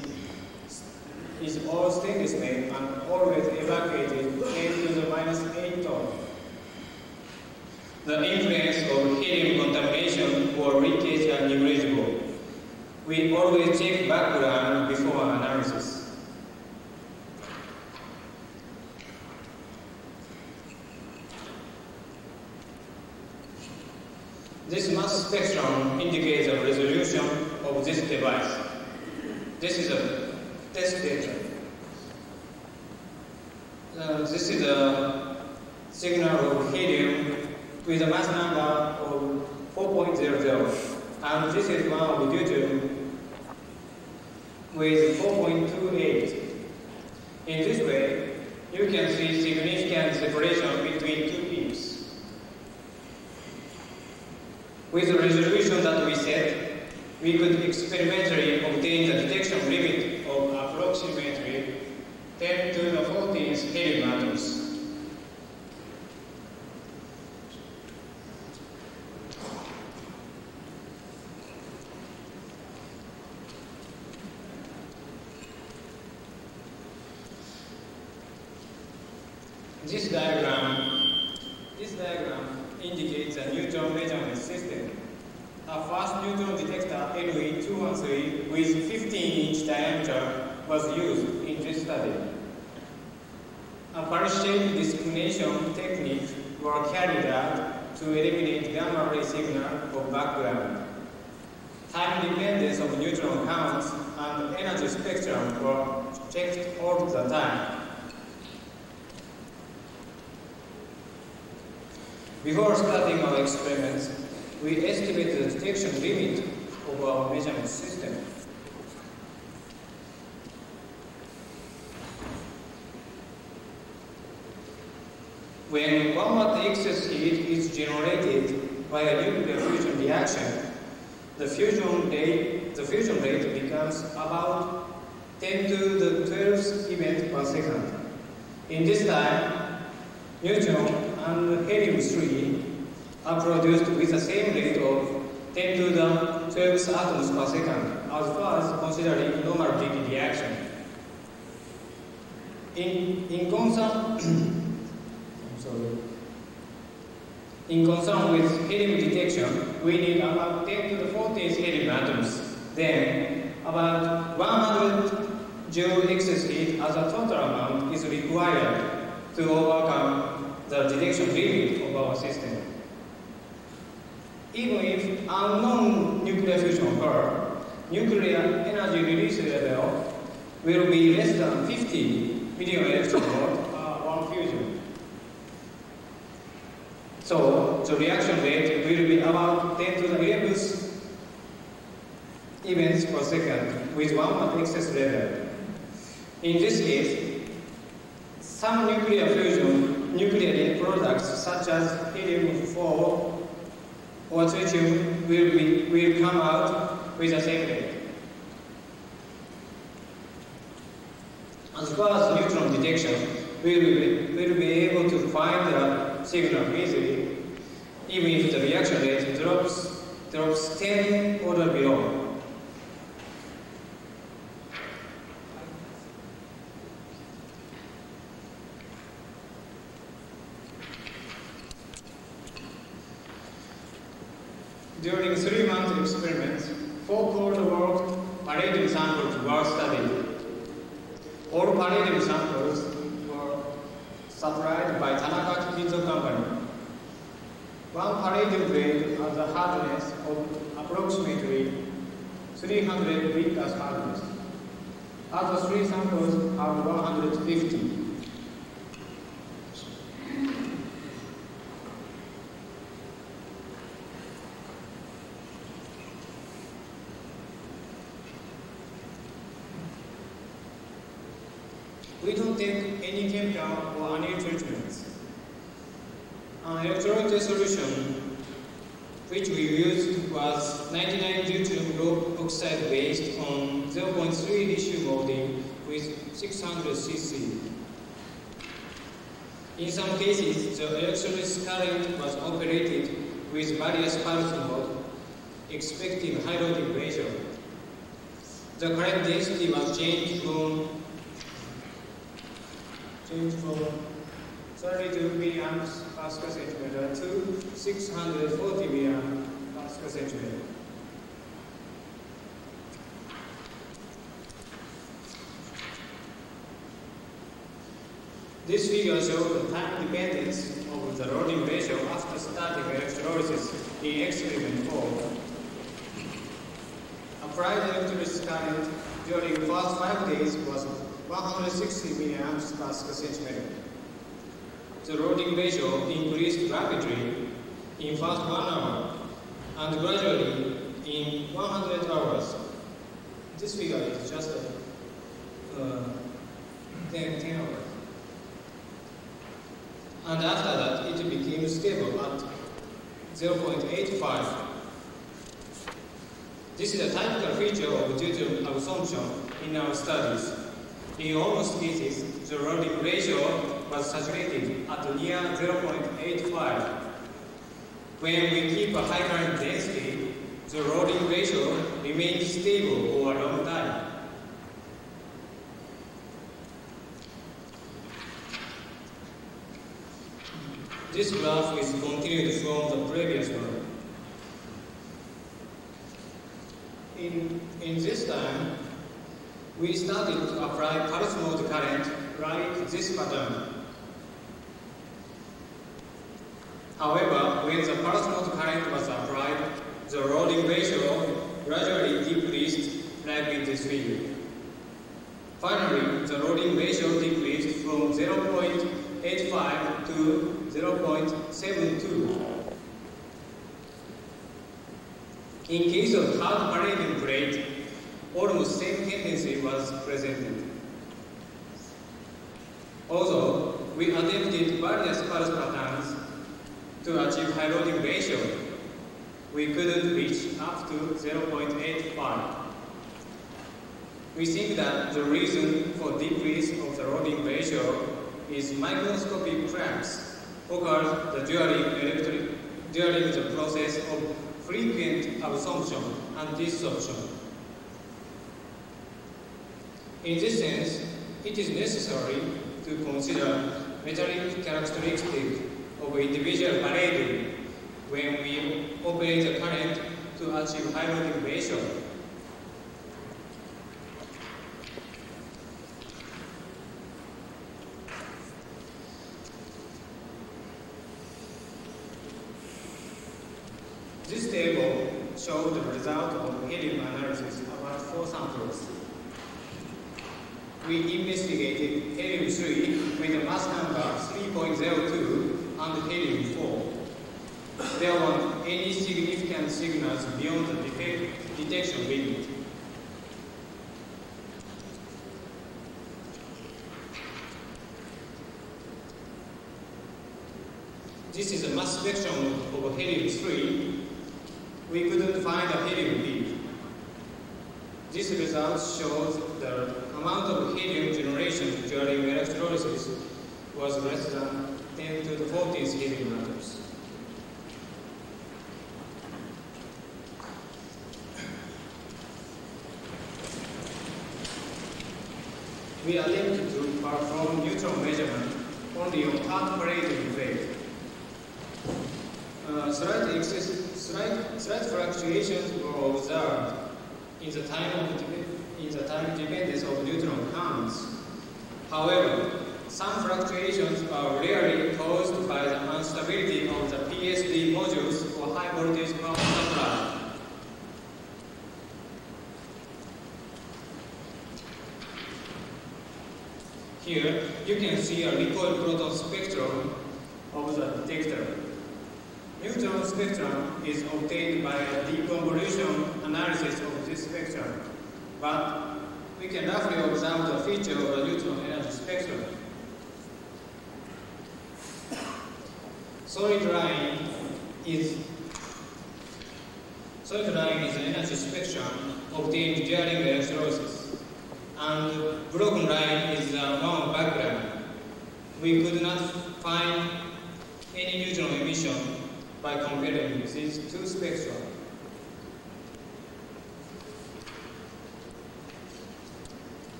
all stainless made and always evacuated 10 to the minus 8 ton. The influence of helium contamination or leakage are negligible. We always check background before analysis. This mass spectrum indicates the resolution of this device. This is a test data. This is a signal of helium with a mass number of 4.00. And this is one of deuterium with 4.28. In this way, you can see significant separation between two peaks. With the resolution that we set, we could experimentally obtain the detection limit of approximately 10 to the 14th helium atoms. This diagram indicates a neutron measurement system. A first neutron detector NE213 with 15-inch diameter was used in this study. A pulse-shaped discrimination technique were carried out to eliminate gamma ray signal of background. Time dependence of neutron counts and energy spectrum were checked all the time. Before starting our experiments, we estimated the detection limit of our measurement system. When 1 watt excess heat is generated by a nuclear fusion reaction, the fusion rate becomes about 10 to the 12th event per second. In this time, neutron and helium-3 are produced with the same rate of 10 to the 12th atoms per second, as far as considering normal peak reaction. In concern with helium detection, we need about 10 to the 14th helium atoms. Then, about 100 joule excess heat as a total amount is required to overcome the detection limit of our system. Even if unknown nuclear fusion occurs, nuclear energy release level will be less than 50 million electron volt per one fusion. So the reaction rate will be about 10 to the 11th events per second with 1 watt excess level. In this case, some nuclear products such as helium-4 or tritium will come out with the same rate. As far as neutron detection, we will be able to find the signal easily, even if the reaction rate drops 10 order below. During 3-month experiments, 4 cold-worked palladium samples were studied. All palladium samples were supplied by Tanaka Kizo Company. One palladium grade has a hardness of approximately 300 Vickers hardness. Other 3 samples have 150. We don't take any chemical or any treatments. An electrolytic solution which we used was 99 deuterium rock oxide based on 0.3 lithium molding with 600 cc. In some cases, the electrolysis current was operated with various pulse mode, expecting high loading ratio. The current density was changed from 32 milliamps per centimeter to 640 milliamps per centimeter. This figure shows the time dependence of the loading ratio after starting electrolysis in experiment 4. Applied electrolysis current during the first 5 days was 160 milliamps per centimeter. The loading ratio increased rapidly in first 1 hour and gradually in 100 hours. This figure is just 10 hours. And after that, it became stable at 0.85. This is a typical feature of deuterium absorption in our studies. In almost cases, the loading ratio was saturated at near 0.85. When we keep a high current density, the loading ratio remains stable over a long time. This graph is continued from the previous one. In this time, we started to apply pulse mode current like this pattern. However, when the pulse mode current was applied, the loading ratio gradually decreased like in this figure. Finally, the loading ratio decreased from 0.85 to 0.72. In case of hard palladium plate, almost same tendency was presented. Although we attempted various pulse patterns to achieve high loading ratio, we couldn't reach up to 0.85. We think that the reason for decrease of the loading ratio is microscopic cracks occurred during the process of frequent absorption and desorption. In this sense, it is necessary to consider metallic characteristics of individual palladium when we operate the current to achieve high loading ratio. This table shows the result of helium analysis about 4 samples. We investigated helium-3 with a mass number 3.02 and helium-4. There weren't any significant signals beyond the detection limit. This is a mass spectrum of helium-3. We couldn't find a helium peak. This result shows the amount of helium generation during electrolysis was less than 10 to the 14th helium atoms. We attempted to perform neutron measurement only on hard palladium plate. Slight fluctuations were observed in the time dependence of neutron counts. However, some fluctuations are rarely caused by the instability of the PSD modules for high voltage power supply. Here, you can see a recoil proton spectrum of the detector. Neutron spectrum is obtained by a deconvolution analysis of this spectrum, but we can roughly observe the feature of the neutron energy spectrum. Solid line is the energy spectrum obtained during electrolysis, and broken line is the long background. We could not find any neutron emission by comparing these two spectra.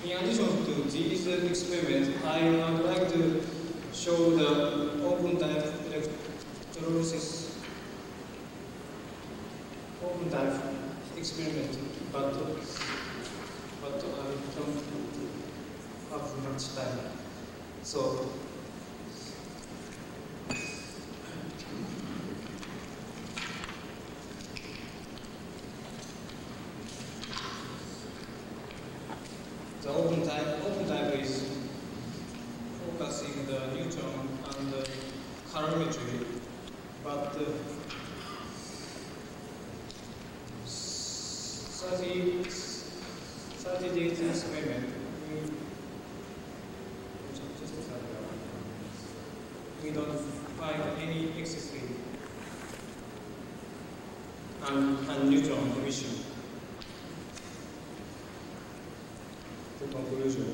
In addition to these experiments, I would like to show the open type electrolysis open type experiment, but I don't have much time. So the open type is focusing the neutron and the calorimetry, but 30 days experiment, we don't find any excess heat and neutron emission. The conclusion.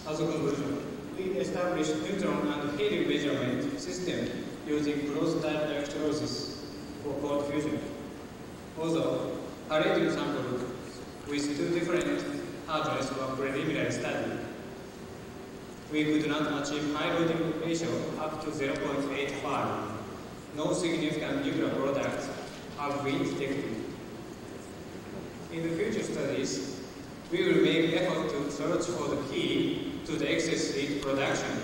As a conclusion, we established neutron and helium measurement system using closed-type electrolysis for cold fusion. Although palladium sample with two different hardness or preliminary study. We could not achieve high loading ratio up to 0.85. No significant nuclear products have been detected. In the future studies, we will make effort to search for the key to the excess heat production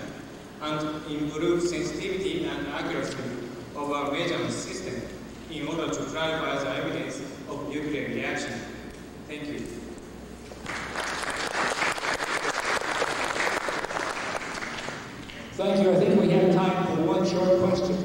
and improve sensitivity and accuracy of our measurement system in order to clarify the evidence of nuclear reaction. Thank you. Thank you. I think we have time for one short question.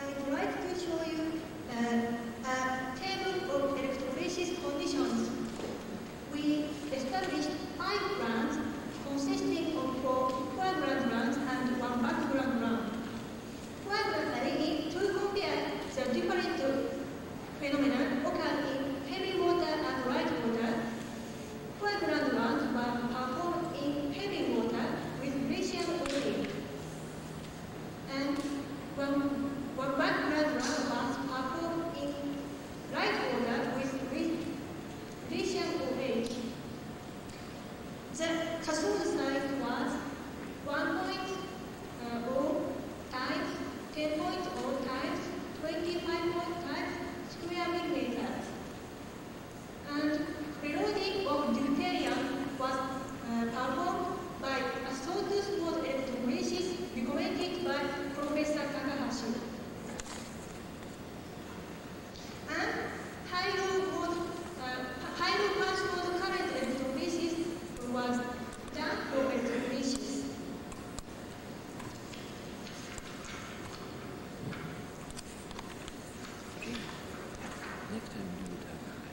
I'd like to show you a table of electrophoresis conditions. We established 5 brands consisting of 4 foreground brands and 1 background brand. To compare the different phenomena occur in heavy water and light water, foreground brands were performed in heavy water with glacial oil, and one background brand was performed in light water with glacial oil. The cathode size was 1.0 times 10.0 times 25 times square millimeters. And reloading of deuterium was performed by a sawtooth mode electrophoresis recommended by Professor Takahashi. And high-low pulse mode current electrophoresis was done for electrophoresis.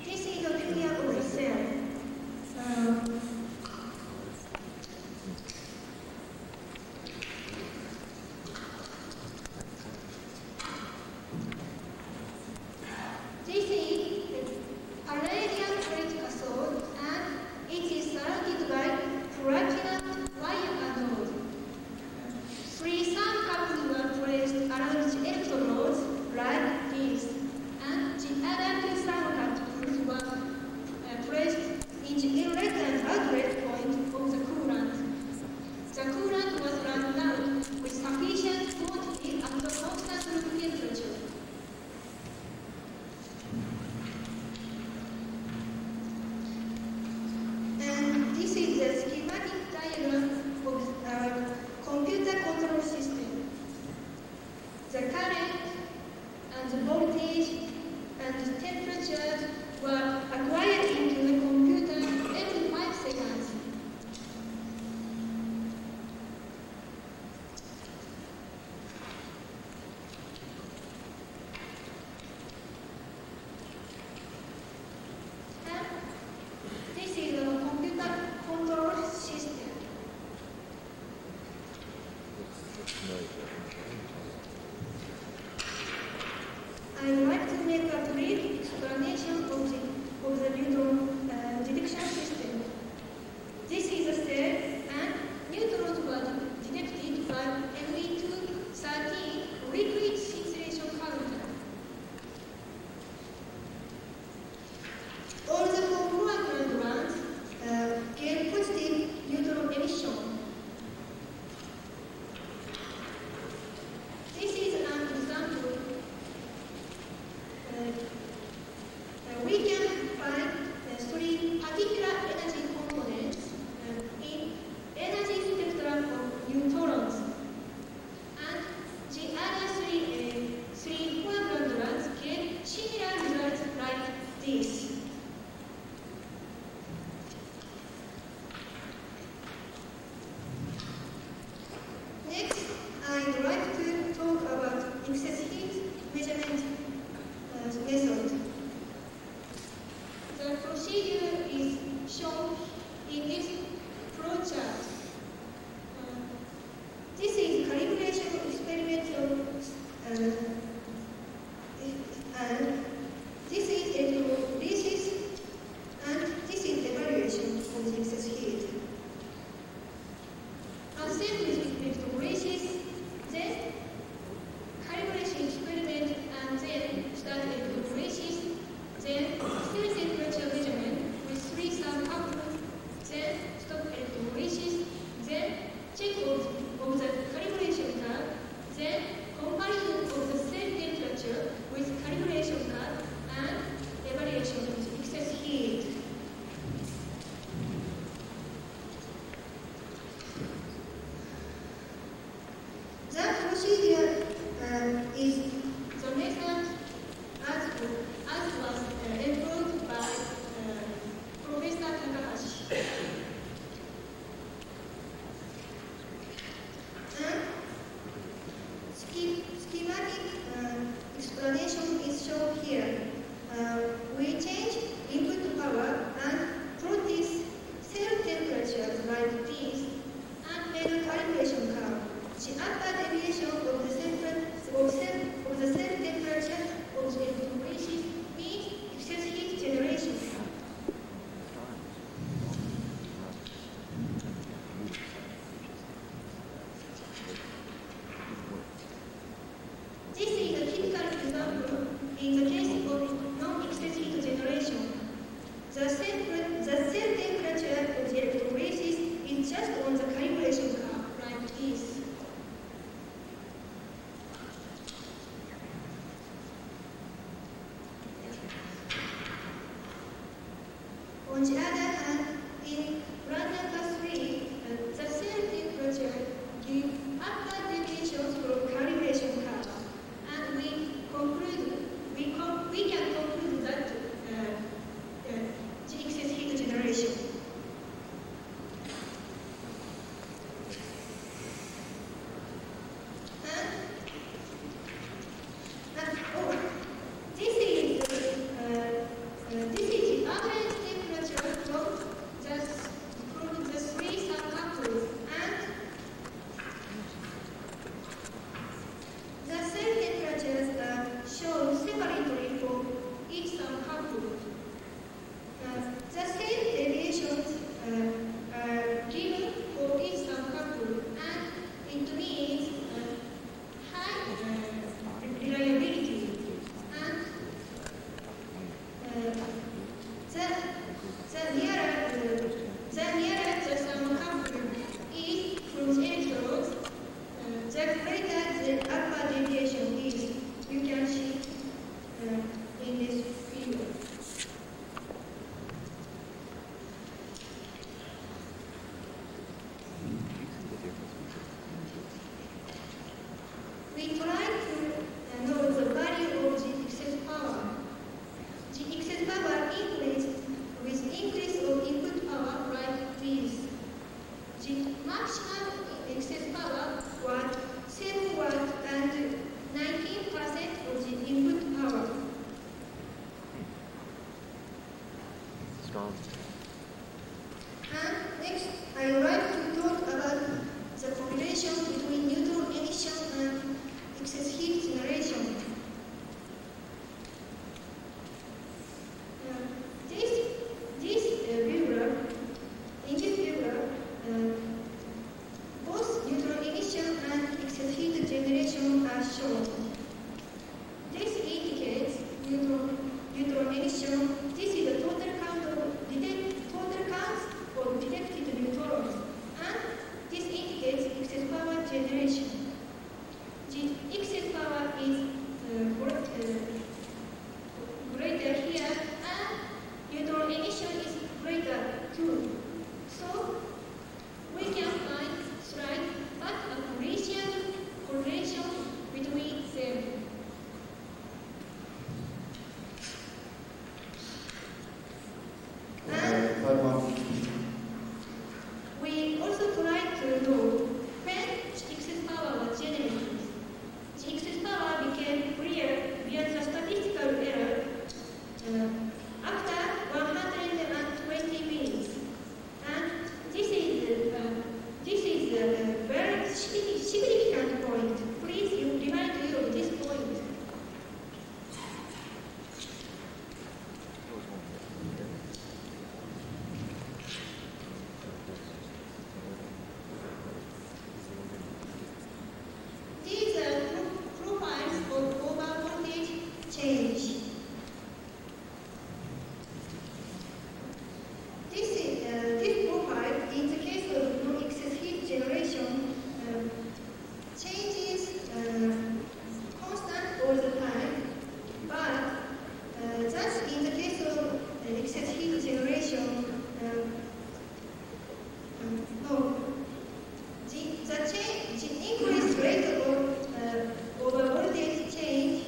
This is a figure of the cell. This is a radial plate cathode, and it is surrounded by platinum wire anode. 3 couples were placed around the electrodes like this, and the other 2 couples were placed in the inlet and outlet point of the coolant. The coolant was run out with sufficient quantity at the constant room temperature. And this is the schematic diagram of our computer control system. The current and the voltage and the temperature were acquired into the computer every 5 seconds. And this is a computer control check of the calibration curve, then comparison of the cell temperature with calibration curve, and evaluation of excess heat. The procedure is the method as was employed by Professor Takahashi. Schematic explanation is shown here. We change input power and plot this cell temperature like this and make a calibration curve. The upper deviation of the cell temperature of the electrolysis means excess heat generation curve. This is a typical example in the case of non-excess heat generation. The cell temperature of the electrolysis is just on the calibration curve, like this. On the other hand, in run number 3, the cell temperature gives upper deviations from calibration curve, and we can conclude that the excess heat generation. This is the average temperature from the three subcouples, and the cell temperatures are shown separately for each subcouple. The same deviations are given for each subcouple, and it means high reliability. And the nearer the subcouple is from the electrodes, the greater the upper deviation is. You can see in this figure. We try to know the value of the excess power. The excess power increases with increase of input power like this. The maximum excess power was 7 watts and 19% of the input power. Strong. And next, I would like to talk about the correlation between neutron emission and excess the increased rate of over voltage changes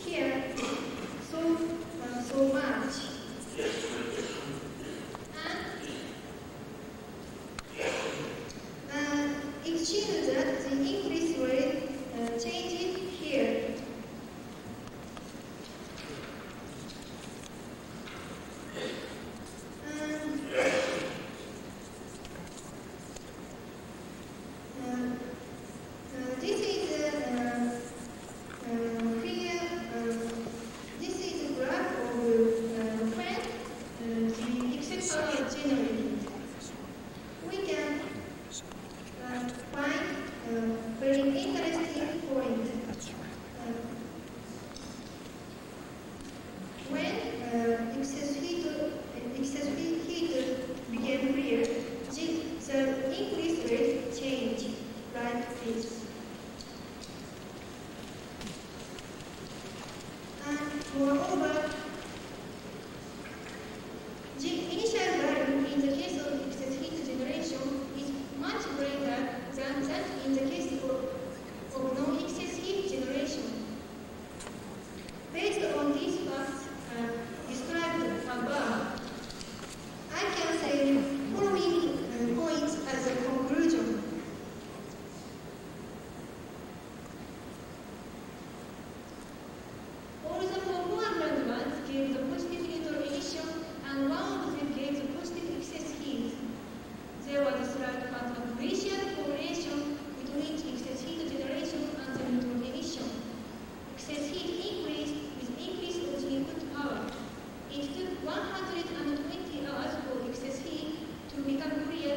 here so much. And it shows that the increased rate changes here. Moreover, the initial value in the case of excess heat generation is much greater than that in the case of non-excess heat generation. Based on these facts described above, I can say the following points as a conclusion. All the foreground ones gave the positive neutral emission, and one of them gave the positive excess heat. There was a slight but appreciable correlation between the excess heat generation and the neutral emission. Excess heat increased with increase of the input power. It took 120 hours for excess heat to become clear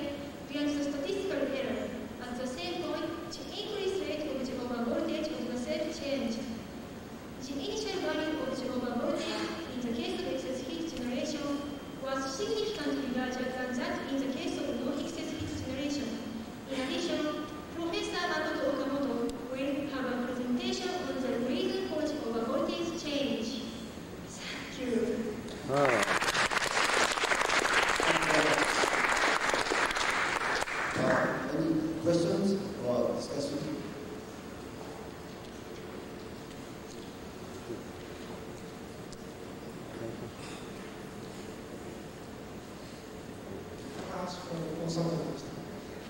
via the statistical error. At the same point, the increased rate of the overvoltage of the cell changed. The initial value of the overvoltage in the case of excess heat generation was significantly larger than that in the case of non-excess heat generation. In addition, Professor Makoto Okamoto will have a presentation on the reason for the overvoltage change. Thank you. Any questions or discussion?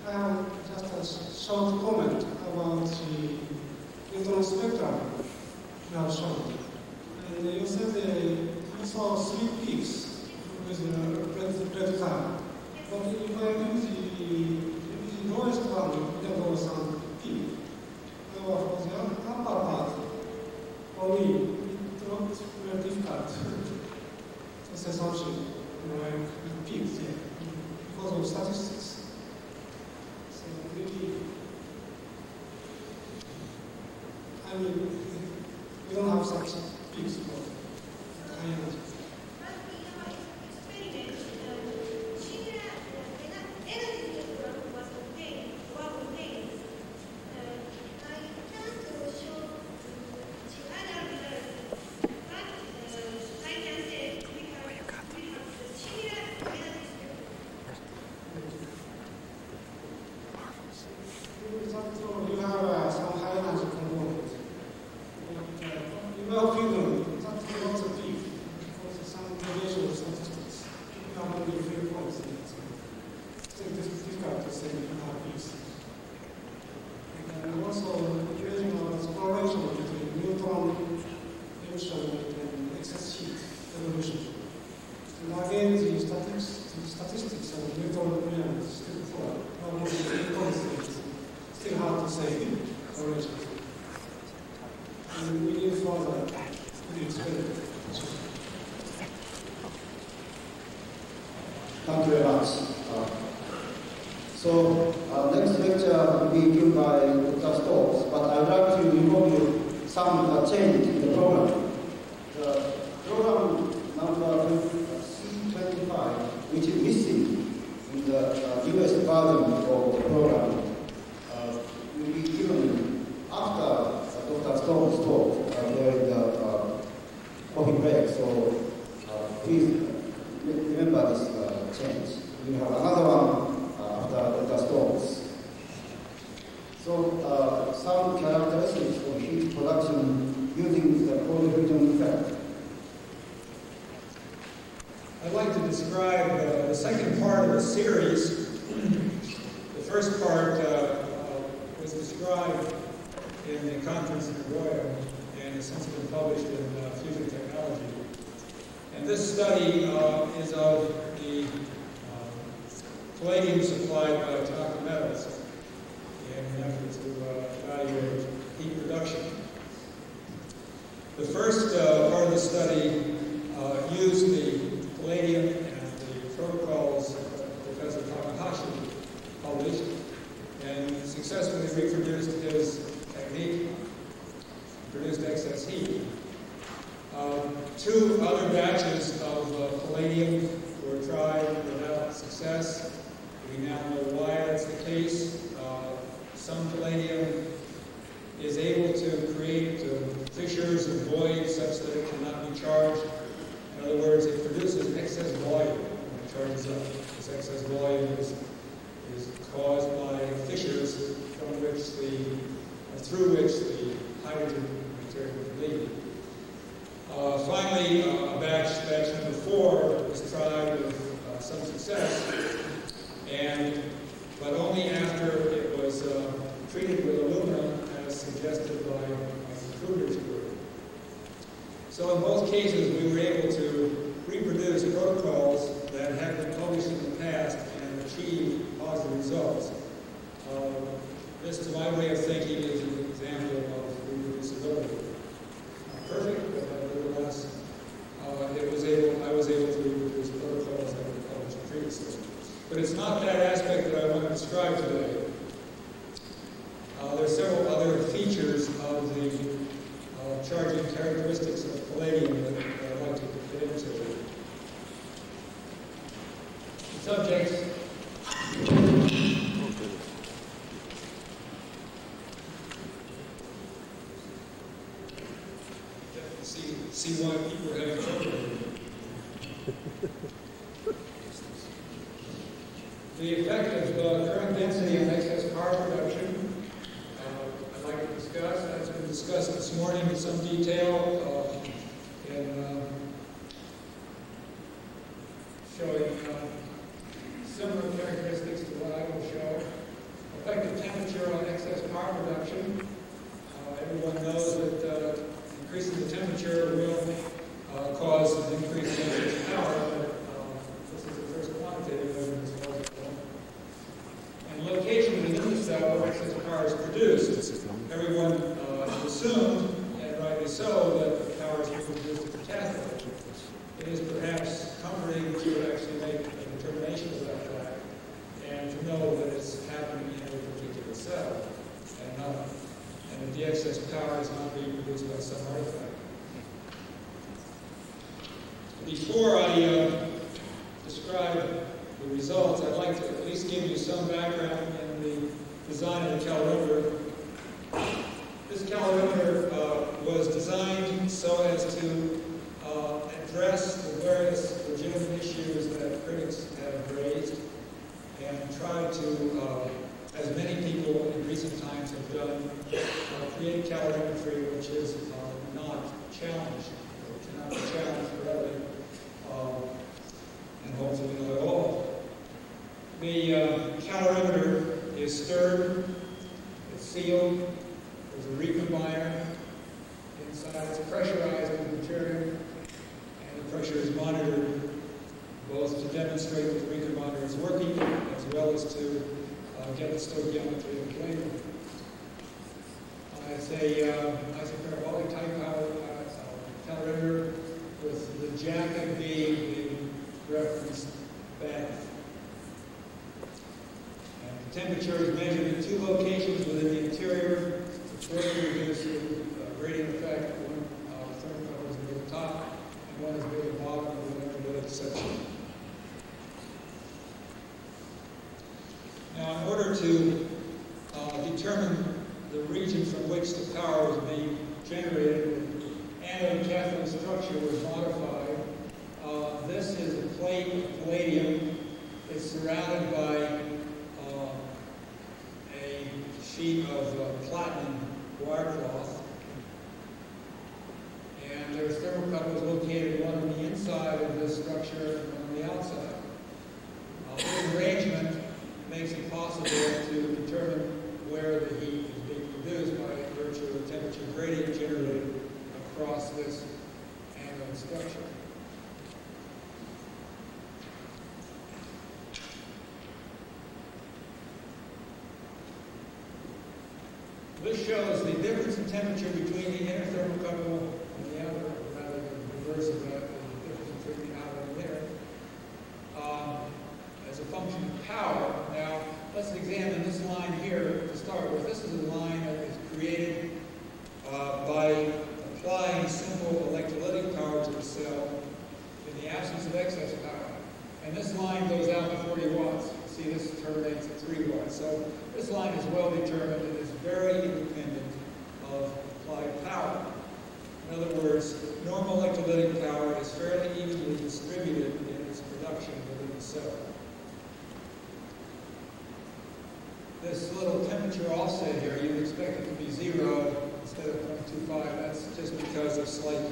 I have just a short comment about the neutron spectrum you have shown. And you said you saw 3 peaks with the red color. But if I use the lowest one, there was some peak. However, for the upper part, for me, it looked very difficult to say something like peaks there because of statistics. So maybe, I mean, we don't have such peaks for high energy. You have some high energy components. In my opinion, that's not a peak because some relation of statistics. You have only 3 points in it. So it's difficult to say you have peaks. And also, using a correlation between neutron emission and excess heat evolution. And again, the statistics of neutron emission is still poor. Not only 3 points in it. Still hard to say correlations. And we need further experiment. Thank you very much. So next lecture will be given by Dr. Stokes, but I would like to inform you some change in the program. The program number C25, which is missing in the US version of the program, will be given after Dr. Stone's talk during the coffee break. So please remember this change. We have another one describe the second part of the series. The first part was described in the conference in Nagoya and has since been published in Fusion Technology. And this study is of the palladium supplied by Tanaka Metals in an effort to evaluate heat reduction. The first part of the study used the palladium and the protocols Professor Takahashi published and successfully reproduced his technique, produced excess heat. Two other batches of palladium were tried without success. We now know why that's the case. Some palladium is able to create fissures and voids such that it cannot be charged. In other words, it produces excess volume when it charges up. This excess volume is caused by fissures through which the hydrogen material would leave. Finally, batch number 4 was tried with some success, but only after it was treated with aluminum as suggested by Kruger's group. So in both cases, we were able to reproduce protocols that had been published in the past and achieve positive results. This, to my way of thinking, is an example of reproducibility. Not perfect, but nevertheless, I was able to reproduce protocols that were published previously. But it's not that aspect that I want to describe today. There are several other features of the charging characteristics of palladium that I'd like to get into. The subject see why people are having trouble. The effect of current density on excess power production, I'd like to discuss. That's been discussed this morning in some detail in showing similar characteristics to what I will show. Effective temperature on excess power production. Everyone knows that increasing the temperature will cause an increase in excess power, but this is the first quantitative evidence for it. And location within the cell where excess power is produced. Everyone assumed, and rightly so, that the power is produced at the cathode. It is perhaps comforting to actually make a determination of that fact and to know that it's happening in a particular cell and that the excess power is not being produced by some artifact. Before I describe the results, I'd like to at least give you some background in the design of the calorimeter. This calorimeter was designed so as to address the various legitimate issues that critics have raised and try to, as many people in recent times have done, create calorimetry which is not challenged, or cannot be challenged readily, and hopefully not at all. The calorimeter is stirred, it's sealed, there's a recombiner inside, it's pressurized with material, and the pressure is monitored both to demonstrate that the recombiner is working as well as to get the stoichiometry of the flame. It's a parabolic type calorimeter with the jacket being the reference bath. And the temperature is measured in 2 locations within the interior to further reduce the gradient effect. One thermocouple is near the top, and one is near the bottom of the intermediate section. Now, in order to determine the region from which the power was being generated, the anode and cathode structure was modified. This is a plate of palladium. It's surrounded by a sheet of platinum wire cloth. And there's thermocouples located, one on the inside of this structure and one on the outside. This shows the difference in temperature between the inner thermocouple and the outer, rather than the reverse of that, the difference between the outer and the inner, as a function of power. Now, let's examine this line here to start with. This is a line that is created by applying simple electrolytic power to the cell in the absence of excess power. And this line goes out to 40 watts. See, this terminates at 3 watts. So this line is well determined and is very independent of applied power. In other words, normal electrolytic power is fairly evenly distributed in its production within the cell. This little temperature offset here, you'd expect it to be 0 instead of 0.25. That's just because of slight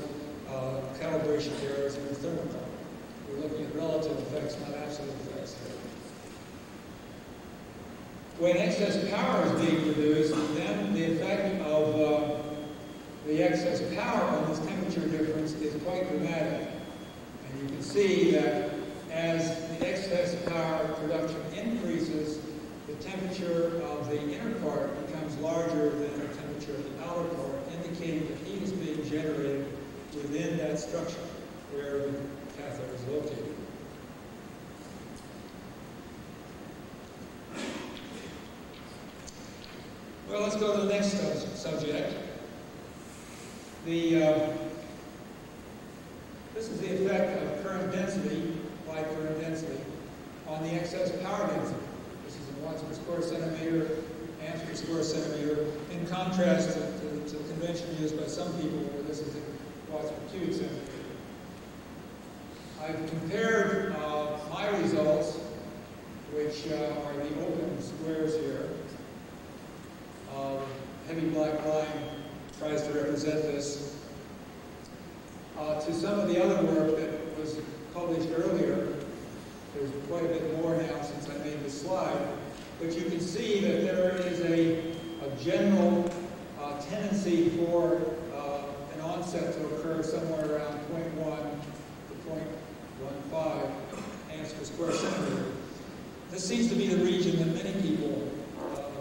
calibration errors in the thermocouple. We're looking at relative effects, not absolute effects here. When excess power is being produced, then the effect of the excess power on this temperature difference is quite dramatic. And you can see that as the excess power production increases, the temperature of the inner part becomes larger than the temperature of the outer part, indicating that heat is being generated within that structure where the cathode is located. Well, let's go to the next subject. This is the effect of current density, applied current density, on the excess power density. This is in watts per square centimeter, amps per square centimeter, in contrast to the convention used by some people where this is in watts per cubic centimeter. I've compared my results, which are the open squares here. Heavy black line tries to represent this, to some of the other work that was published earlier. There's quite a bit more now since I made this slide, but you can see that there is a general tendency for an onset to occur somewhere around 0.1 to 0.15 amps per square centimeter. This seems to be the region that many people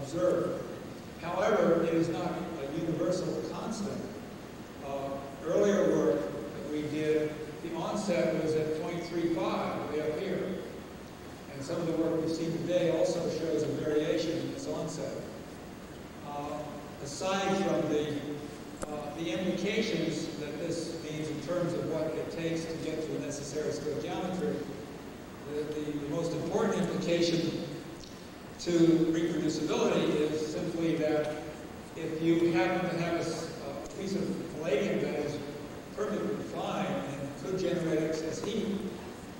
observe. However, it is not a universal constant. Earlier work that we did, the onset was at 0.35, way up here. And some of the work we've seen today also shows a variation in this onset. Aside from the implications that this means in terms of what it takes to get to the necessary stoichiometry, the most important implication to reproducibility is simply that if you happen to have a piece of palladium that is perfectly fine and could generate excess heat,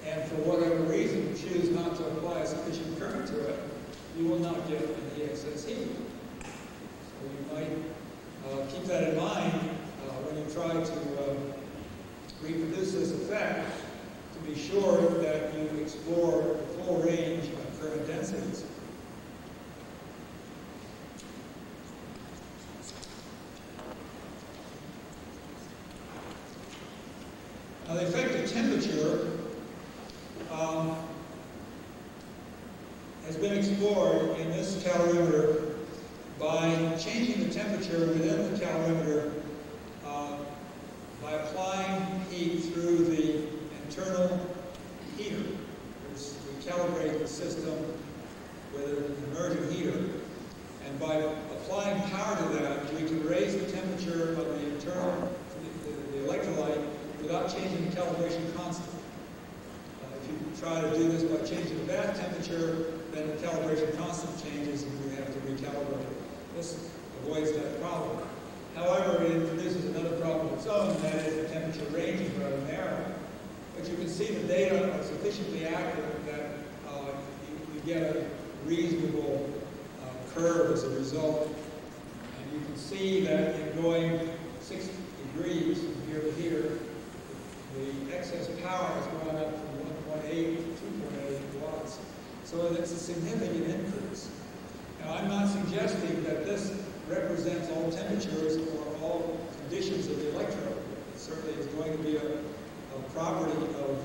and for whatever reason choose not to apply a sufficient current to it, you will not get any excess heat. So you might keep that in mind when you try to reproduce this effect, to be sure that you explore the full range of current densities. Now, the effect of temperature has been explored in this calorimeter by changing the temperature within the calorimeter by applying heat through the internal heater. We calibrate the system with an immersion heater, and by applying power to that, we can raise the temperature of the internal, the electrolyte, without changing the calibration constant. If you try to do this by changing the bath temperature, then the calibration constant changes and we have to recalibrate it. This avoids that problem. However, it introduces another problem of its own, and that is the temperature range is rather narrow. But you can see the data are sufficiently accurate that you get a reasonable curve as a result. And you can see that in going 60 degrees from here to here, the excess power has gone up from 1.8 to 2.8 watts. So it's a significant increase. Now, I'm not suggesting that this represents all temperatures or all conditions of the electrode. It certainly is going to be a property of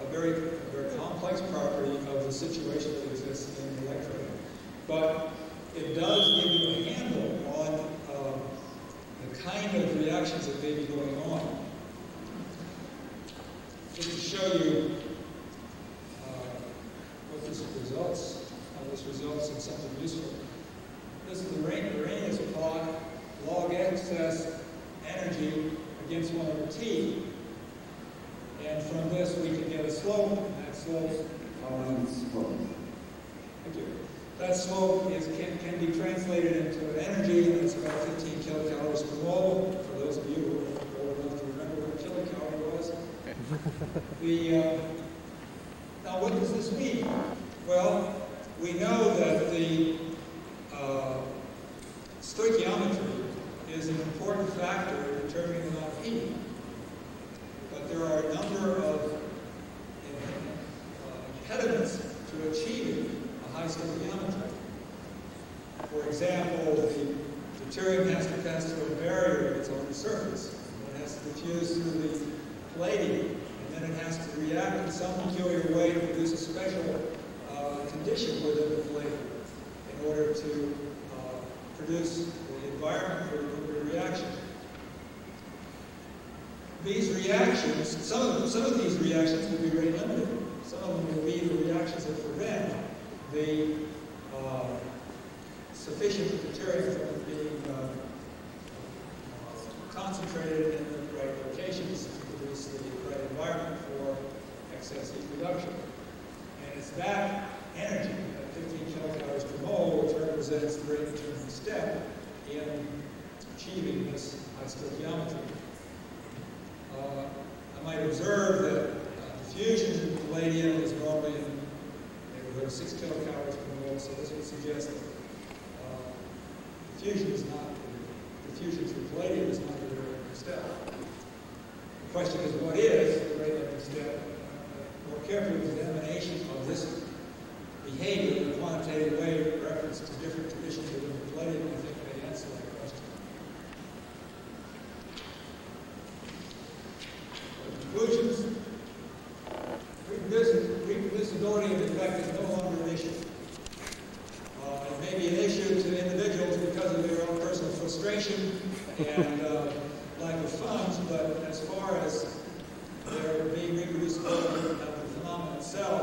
a very complex property of the situation that exists in the electrode. But it does give you a handle on results in something useful. This is the Arrhenius plot, log excess energy against 1 over t. And from this we can get a slope, and that slope, that slope can be translated into an energy, and it's about 15 kilocalories per mole. For those of you who are old enough to remember what a kilocalorie was. Now what does this mean? Well, we know that the stoichiometry is an important factor in determining the amount of heat. But there are a number of impediments to achieving a high stoichiometry. For example, the deuterium has to pass through a barrier at its own surface. It has to diffuse through the palladium, and then it has to react in some peculiar way to produce a special condition within the palladium in order to produce the environment for the nuclear reaction. These reactions, some of these reactions will be rate limited. Some of them will be the reactions that prevent the sufficient deuterium from being concentrated in the right locations to produce the right environment for excess heat reduction. And it's that energy, at 15 kilocalories per mole, which represents the rate determining step in achieving this high stoichiometry. I might observe that diffusion in palladium is normally in the neighborhood of 6 kilocalories per mole, so this would suggest that diffusion through palladium is not the rate limiting step. The question is, what is the rate limiting step? More careful examination of this behavior in a quantitative way with reference to different conditions within the palladium, I think may answer that question. Conclusions. Reproducibility of the effect is no longer an issue. It may be an issue to individuals because of their own personal frustration and lack of funds, but as far as there being reproducibility of the phenomenon itself,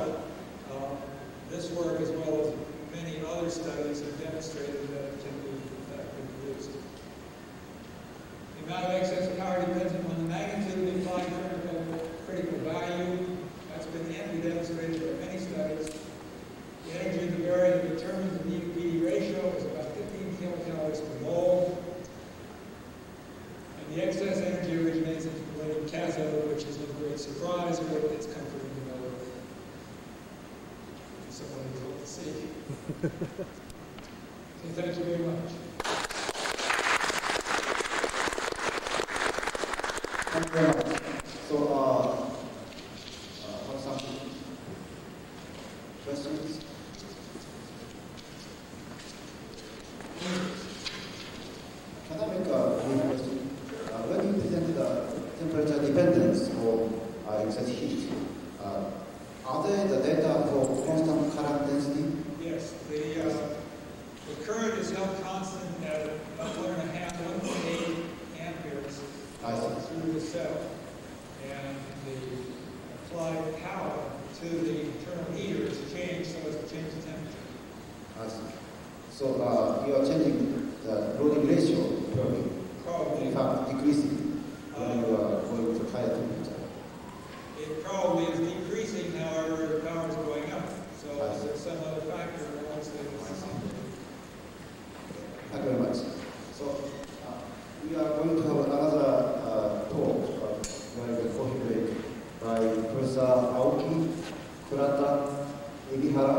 this work, as well as many other studies, have demonstrated that it can be effectively produced. The amount of excess power depends upon the magnitude of the applied critical value. That's been amply demonstrated by many studies. The energy of the barrier that determines the need-to-PD ratio is about 15 kilocalories per mole. And the excess energy originates in the palladium cathode, which is no great surprise, but it's comforting to know that someone who's able to see. So thank you very much. Thank you very much. So, some questions? Can I make a brief question? When you present the temperature dependence of excess heat, are there the data for constant current density? Yes, the current is held constant at about 1.8 amperes through the cell, and the applied power to the internal heater is changed so as to change the temperature. I see. So you are changing the loading ratio probably. Probably. In fact, decreasing when you are going to higher temperature. It probably is decreasing, however, the power is going up. So there's some other factor that wants to Thank you very much. So we are going to have another talk during the coffee break by Professor Aoki, Kurata, Ebihara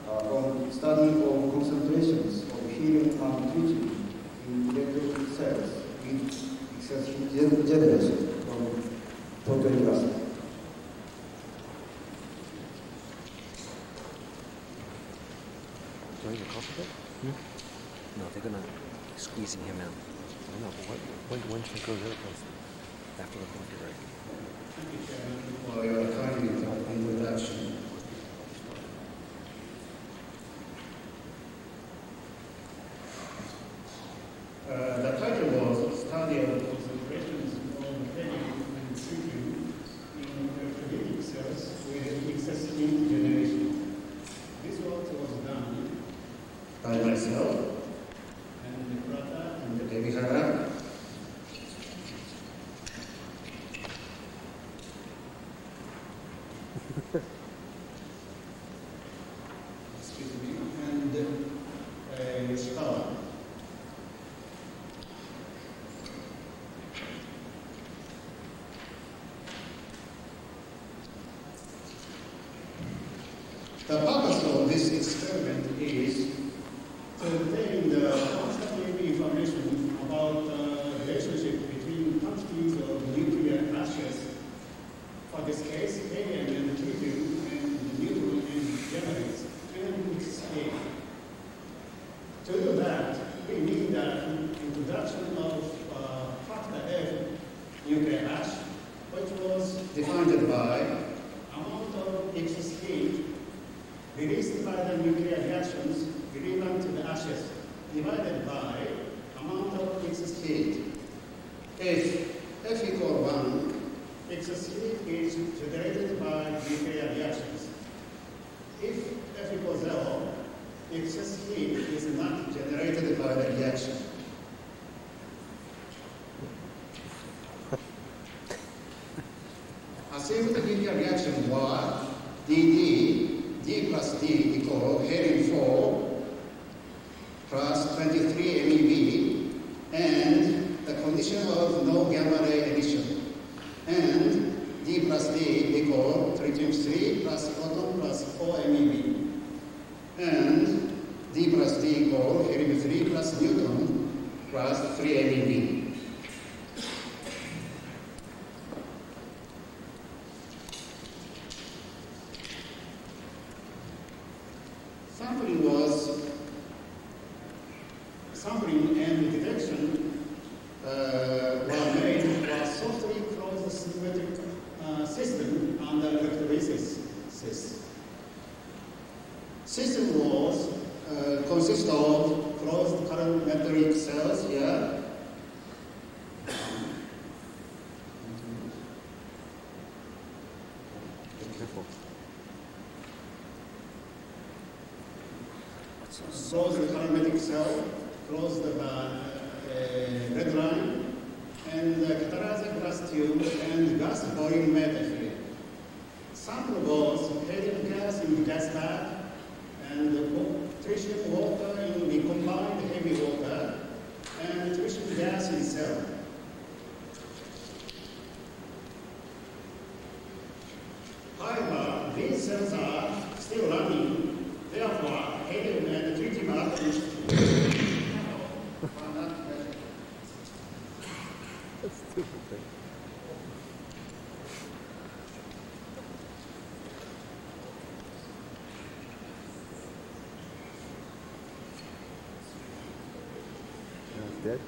on study of concentrations of helium and tritium in electric cells with excess heat generation from Tokyo University. During the coffee break? No, they're gonna squeezing him out. I don't know, but when should we go there first? After the coffee break. Well, you're kindly introduction. The title was Study of Concentrations of Helium and Tritium in Electrolytic Cells with Excess Heat Generation. This work was done by myself, and the brother and the baby Hara. Excuse me, and Yoshikawa. The purpose of this experiment is to obtain the quantitative information about the relationship between quantities of nuclear ashes, for this case, helium and tritium and neutron and gamma-rays, and scale. To do that, we need an introduction of factor F nuclear ash, which was defined by amount of excess heat released by the nuclear reactions relevant to the ashes divided by amount of excess heat. If F equal 1, excess heat is generated by nuclear reactions. If F equals 0, excess heat is not generated by the reaction. Assume the nuclear reaction was D plus D equal helium-4 plus 23 MeV, and the condition of no gamma ray emission. And D plus D equal tritium-3 plus proton plus 4 MeV. And D plus D equal helium-3 plus neutron plus 3 MeV. Sampling and detection were made for a softly closed symmetric system under electrolysis. System was consist of closed colorimetric cells here. Closed colorimetric cell, closed red line, and catalyzer glass tube and gas volumeter here. Sample was helium gas in gas bag and tritium water in recombined heavy water and tritium gas in cell. However, these cells are still running, therefore helium and tritium are That's stupid. That's dead.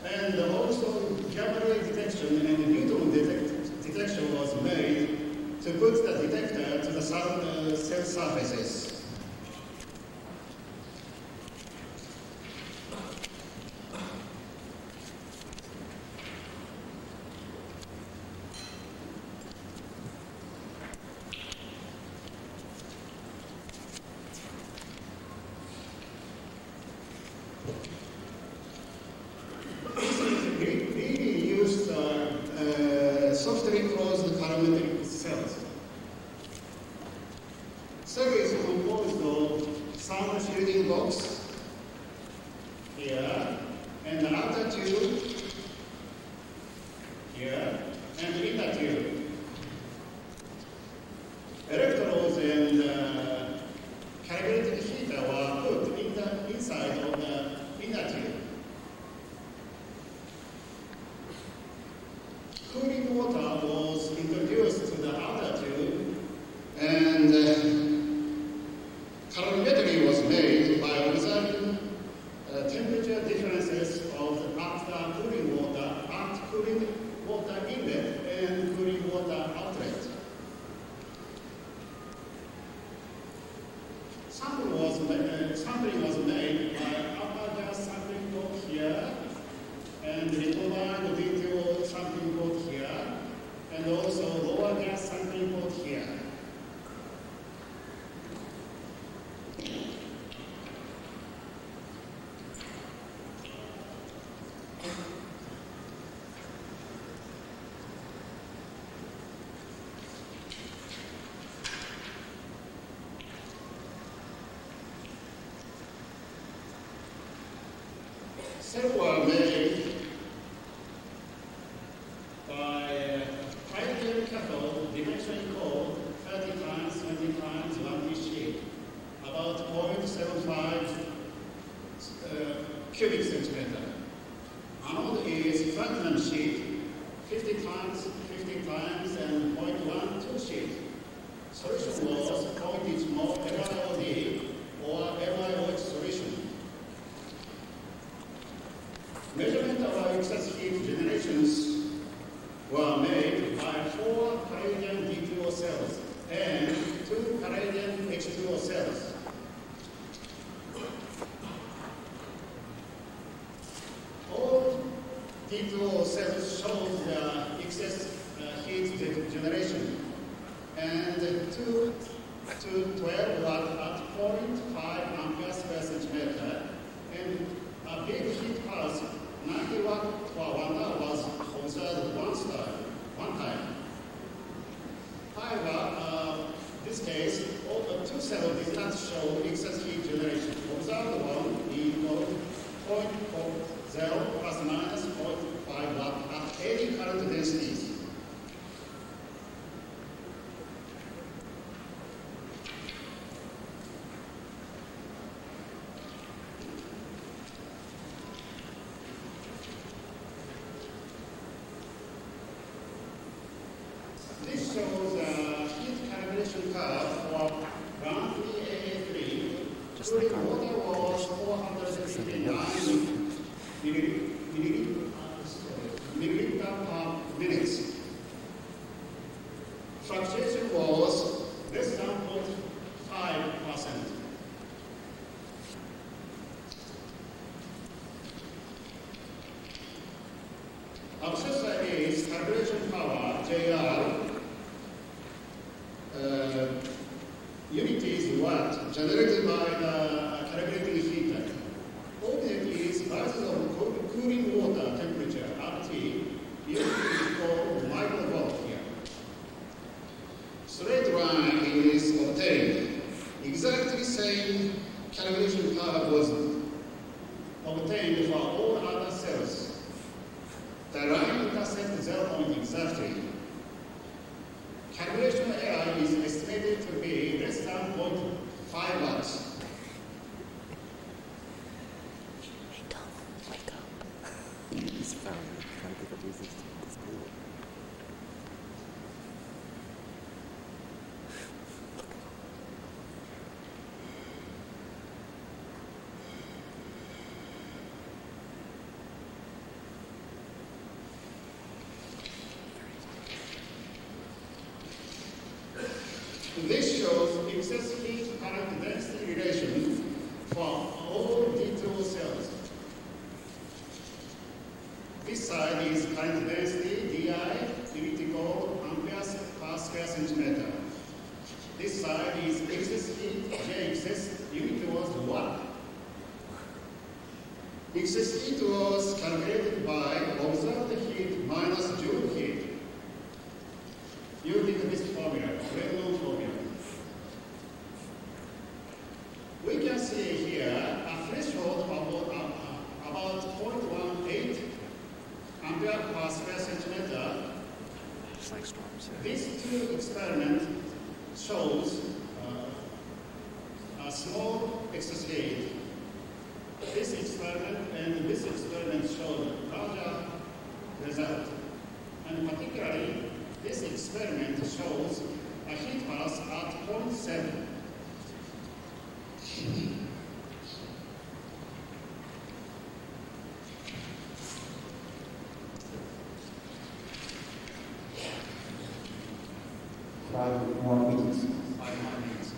And also gamma ray detection and neutron detection was made to put the detector to the cell surfaces. Softly closed colorimetric cells. Cell is composed of some shielding box here, and the outer tube here, and inner tube. Electrodes and calibrated heater were put in the inside of the inner tube. Cooling water was introduced to the outer tube, and calorimetry was made by observing temperature differences of after cooling water at cooling water inlet and cooling water outlet. Sample was sampling was made by upper gas sampling board here, and recombined video sampling board here, and also lower gas sampling board here. Cells were made by hydrogen cathode dimension code 30 times 20 times 1 sheet, about 0.75 cubic centimeter. Anode is platinum sheet 50 times 50 times and 0.12 sheet. Solution was 0.1 mole MiOD or MiOH solution. Measurement of excess heat generations were made by 4 palladium D2O cells and 2 palladium H2O cells. All D2O cells show the excess heat generation, and 2 to 12 watt at 0.5 amperes per centimeter, and a big heat pulse 90 watt for 1 hour was observed one time. However, this case, all the 2 cells did not show excess heat generation. Observed one equals 0.0 plus minus 0.5 watt at any current densities. This shows a heat calibration curve for round 3AA3. Just like our water was 459 milliliter per minute. Fluctuation was less than 0.5%. Obsessor is calibration power, JR. Unit is watt generated by the calibrating heater. Object is prices of cooling water temperature, RT. Unit is called microvolt here. Straight line is obtained. Exactly same calibration curve was obtained for all other cells. The line intersects 0 point exactly. Calibration error is estimated to be less than 0.5 watts. Hey Tom, wake up. He's found me. Trying to think of reasons to make this cool. This shows excess heat current density relation for all D2O cells. This side is current density, DI, unit called amperes per square centimeter. This side is excess heat, J excess, unit was watt. Excess heat was calculated by observed heat minus Joule heat. Using this formula, well-known formula. We can see here a threshold of about 0.18 ampere per square centimeter. Just like storms. These 2 experiments shows a small excess heat. This experiment and this experiment showed larger result. And particularly, this experiment shows a heat pulse at 0.7. Five more minutes. 5 more minutes.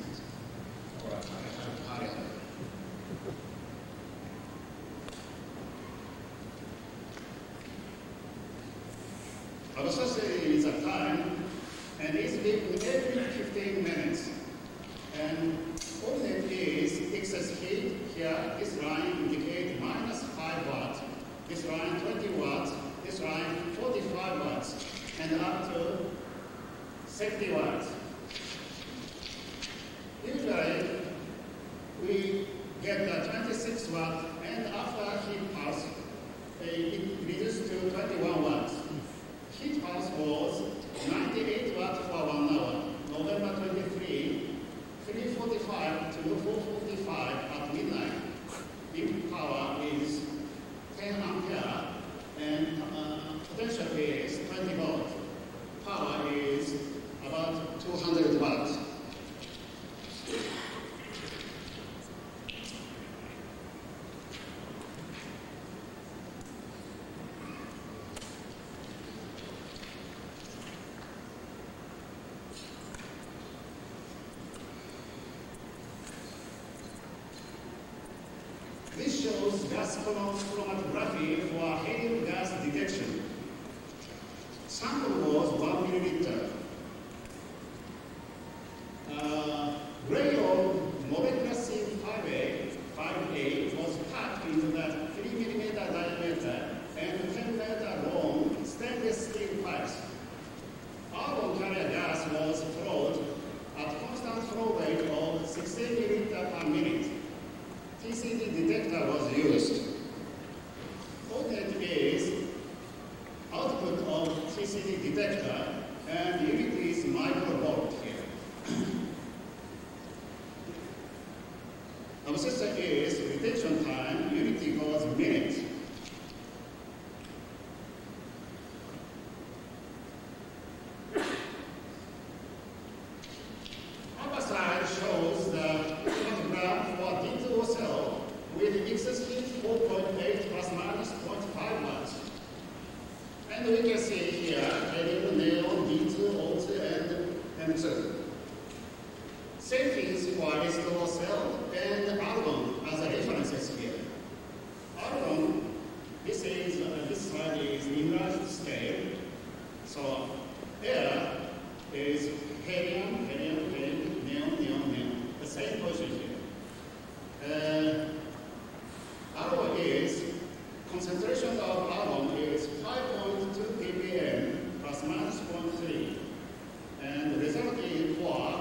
All right, hurry up. this line 20 watts, this line 45 watts, and up to 70 watts. Usually, we get the 26 watt, and after heat pulse, it reduced to 21 watts. Heat pulse was 98 watts for 1 hour, November 23, 3:45 to 4:45 at midnight. Peak power is 10 ampere, and potential is 20 volt. Power is about 200 watts. This shows gas chromatography for helium gas detection. Sample was 1 milliliter. Gray or molecular sieve 5A was packed into the 3 millimeter diameter and 10 meter long stainless steel pipes. Argon carrier gas was flowed at constant flow rate of 60 milliliter per minute. TCD detector was used. Coordinate is output of TCD detector, and unit is microvolt here. Obsessor is detection time, unit equals minute. Upper side shows the photograph for D2O cell with excess heat 4.8 plus minus 0.5 watts. And we can see here helium, neon, D2, O2, and M2. Same things for H2O cell and argon as a references here. Argon, this side is enlarged scale. So air is helium, neon, the same position here. Argon is, concentration of argon is 5.2 ppm plus minus 0.3. And the result is for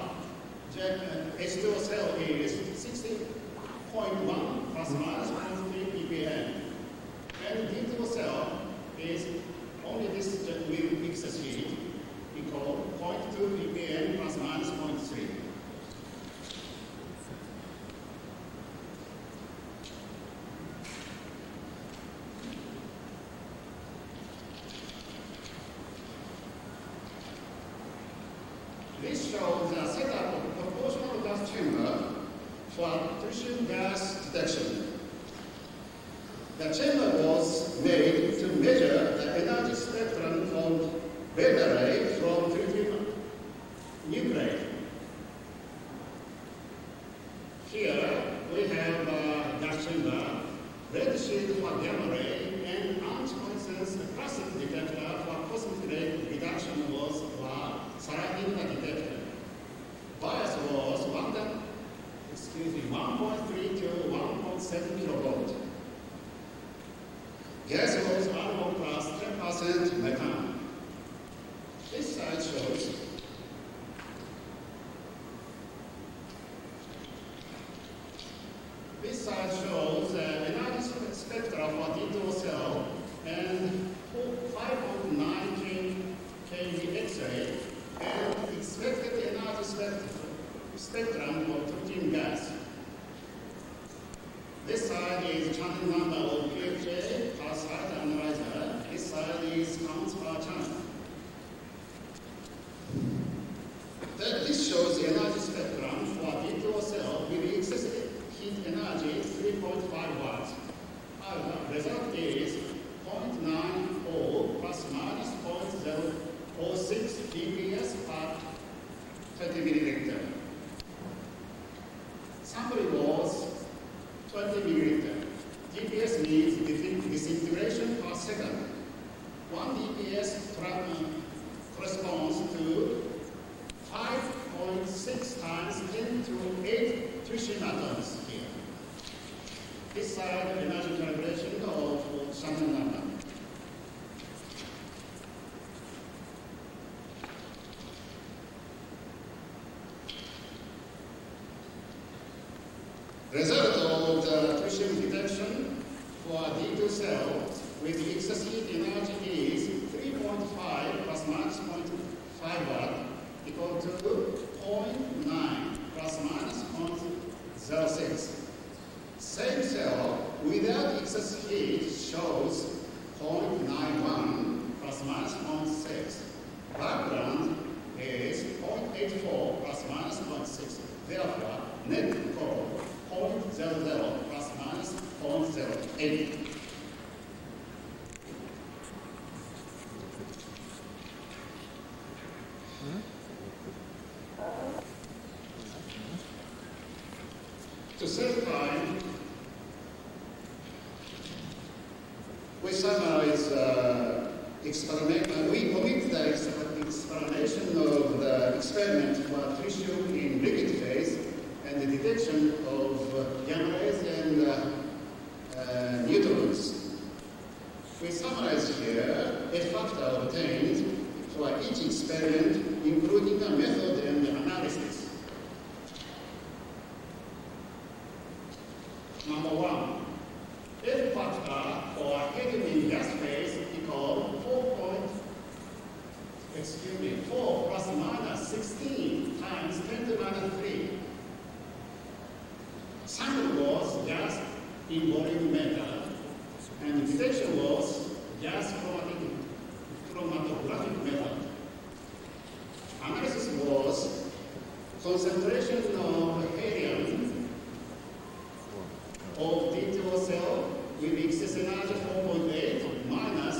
H2O cell is 60.1 plus minus 0.3 ppm. And D2O cell is only this with excess heat equal 0.2 ppm plus minus 0.3. This shows the setup of proportional gas chamber for precision gas detection. The chamber was made to measure the energy spectrum of beta ray from tritium nuclide. Here we have a gas chamber, red sheet for gamma ray, and anticoincidence passive detector for cosmic ray reduction was surrounding the detector. Bias was 1.3 to 1.7 kilovolt. Gas was argon plus 10% methane. This slide shows the energy spectra for D2O cell and 5.9 kV X-ray and expected energy spectrum of tritium gas. This side is channel number of VHS plus height analyzer. This side is counts per channel. This shows the energy spectrum for D2O cell with excessive heat energy 3.5 watts. The result is 0.90 plus minus 0.006 dps per 20 milliliter. Sample was 20 milliliter. dps means disintegration per second. 1 dps corresponds to 5.6 times 10 to 8 tritium atoms here. this side energy calculation of Shannon number. Result of the tuition detection for D2 cell with excess heat energy is 3.5 plus minus 0.5 watt equal to 0.9 plus minus 0.06. Same cell without excess heat shows 0.91 plus minus 0.6. Background is 0.84 plus minus 0.6. Therefore, net code 0.00 plus minus 0.08. To save time, we summarize experiment. We omit the explanation of the experiment for tissue in liquid phase and the detection of gamma rays and neutrons. We summarize here a factor obtained for each experiment, including the method and the analysis. Number one, F factor for helium in gas phase equal 4 plus minus 16 times 10 to the minus 3. Sample was gas in volume meter, and detection was gas chromatographic method. Analysis was concentration of helium of D2 cell with excess energy 4.8 minus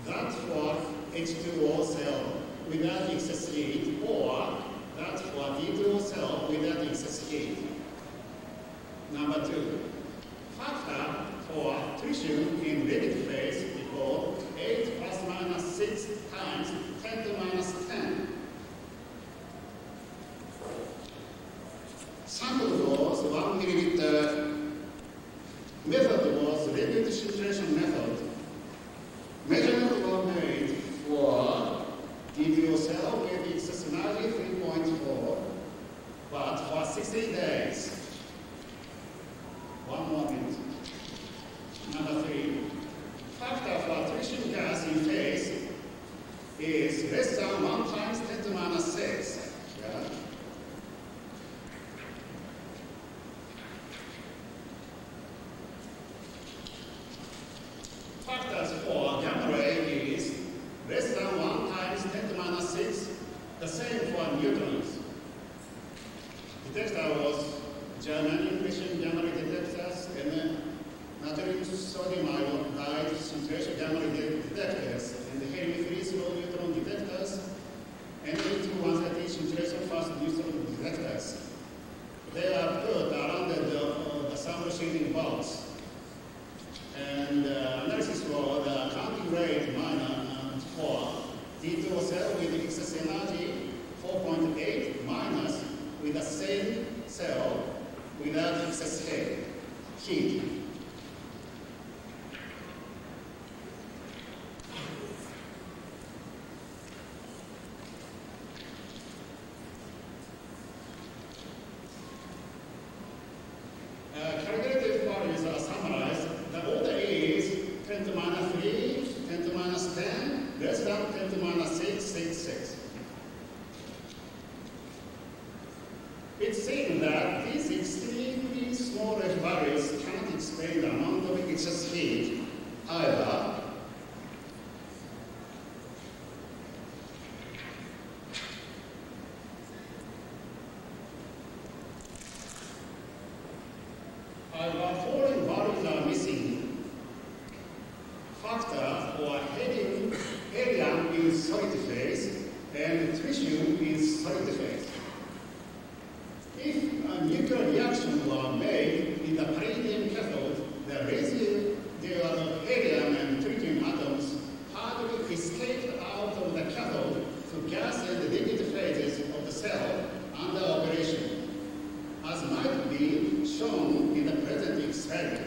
that for H2O cell without excess heat, or that for D2O cell without excess heat. Number two, factor for tissue in liquid phase equal 8 plus minus 6 times 10 to minus 10. Sample was 1 milliliter. Method was liquid filtration method. Measurement was made for D2O cell with excess energy 3.4, but for 60 days. 1 more minute. Number three, factor for attrition gas in phase is less than 1 times 10 to minus 6. Yeah? Factors for gamma ray is less than 1 times 10 to minus 6, the same for neutrons. Detector was germanium fission gamma ray detectors and natrium sodium iodide concentration gamma ray detectors and the helium-free slow neutron detectors and N2-130 concentration fast neutron detectors. They are put around the thermal shielding box. And analysis for the counting rate minus for D2 cell with excess energy 4.8 minus with the same cell without excess heat. Calculated values are summarized. The order is 10 to minus 3, 10 to minus 10, less than 10 to minus 6, 6, 6. It's seen that these extremely small values cannot explain the amount of excess heat. However, following values are missing. Factor for helium in solid phase and tritium in solid phase. If a nuclear reaction were made in the palladium cathode, the residual helium and tritium atoms hardly escaped out of the cathode to gas and liquid phases of the cell under operation, as might be shown in the present experiment.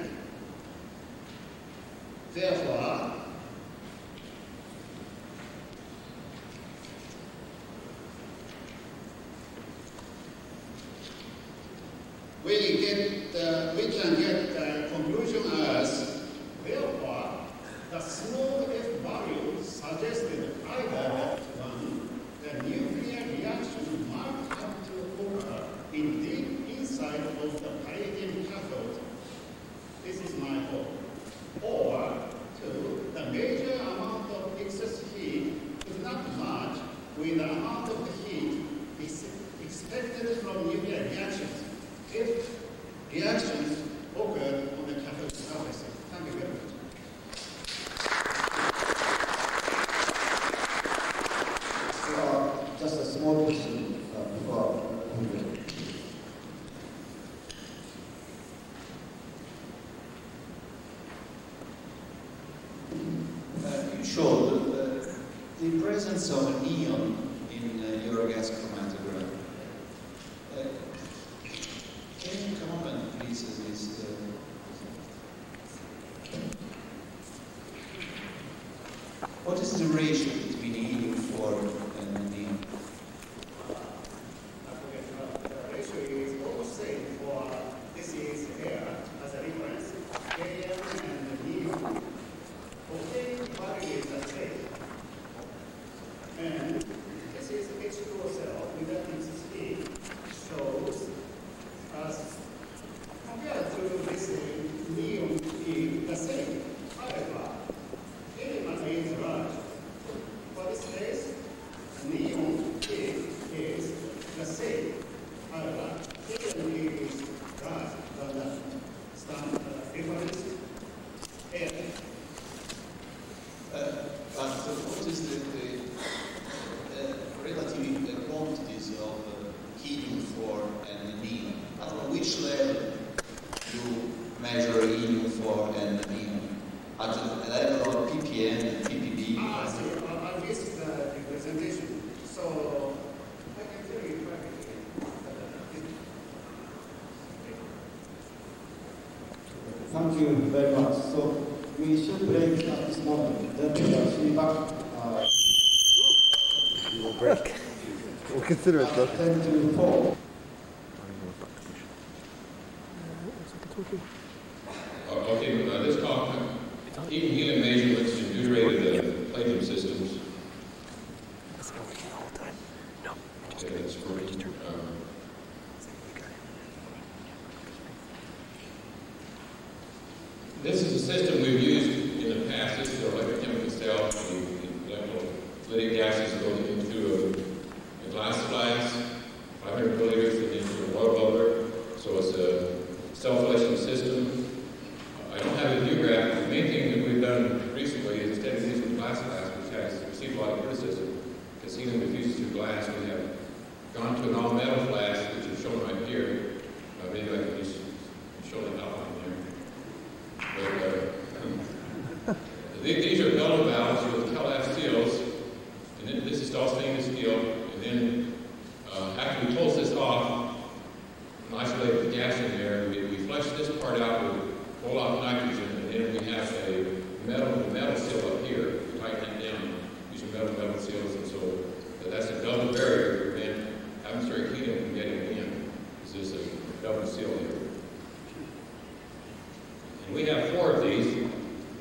we can get the conclusion as, therefore, the small f value suggested either one, the nuclear reaction might have to occur in deep inside of the palladium cathode. This is my hope. Or two, the major amount of excess heat is not match with the amount of the heat expected from nuclear reactions if reactions occurred on the cathode surface. Thank you very much. Just a small question before concluding. You showed the presence of neon in your gas chromatograph. Can you comment, please, on this? What is the ratio between helium-4 and neon? The ratio is almost same for this is air as a reference, AM and neon. Okay, value is the same. And this is H2O cell with the XC shows as compared to this neon is the same. However, element is large. For this case, neon is the same. However, element is large than the standard reference air. But what is the relative quantities of helium-4 and neon? At which level you measure helium-4 and neon? At the level of ppm and ppb? I missed the presentation, so I can tell you practically. Thank you very much. So we should break at this moment. Then we will see back. We will break. We'll consider it broken. 10 to 4. Okay, this talk, heat and helium measurements in deuterated palladium systems. Okay, that's for, this is a system we've used in the past. This is an electrochemical cell. The electrolytic gases go into a glass flask, 500 milliliters, and into a water bubbler. So it's a self-flushing system. I don't have a view graph. The main thing that we've done recently is instead of using glass flask, which has received a lot of criticism, because helium diffuses through glass, we have gone to an all-metal flask, which is shown right here. Maybe I can just show the outline there. But, these are bellow valves with Calaf seals, and then this is all stainless steel. And then after we close this off and isolate the gas in there, we flush this part out with roll off nitrogen, and then we have a metal seal up here. We tighten it down using metal seals, and so that's a double barrier to prevent atmospheric helium from getting in. This is a double seal here. And we have 4 of these,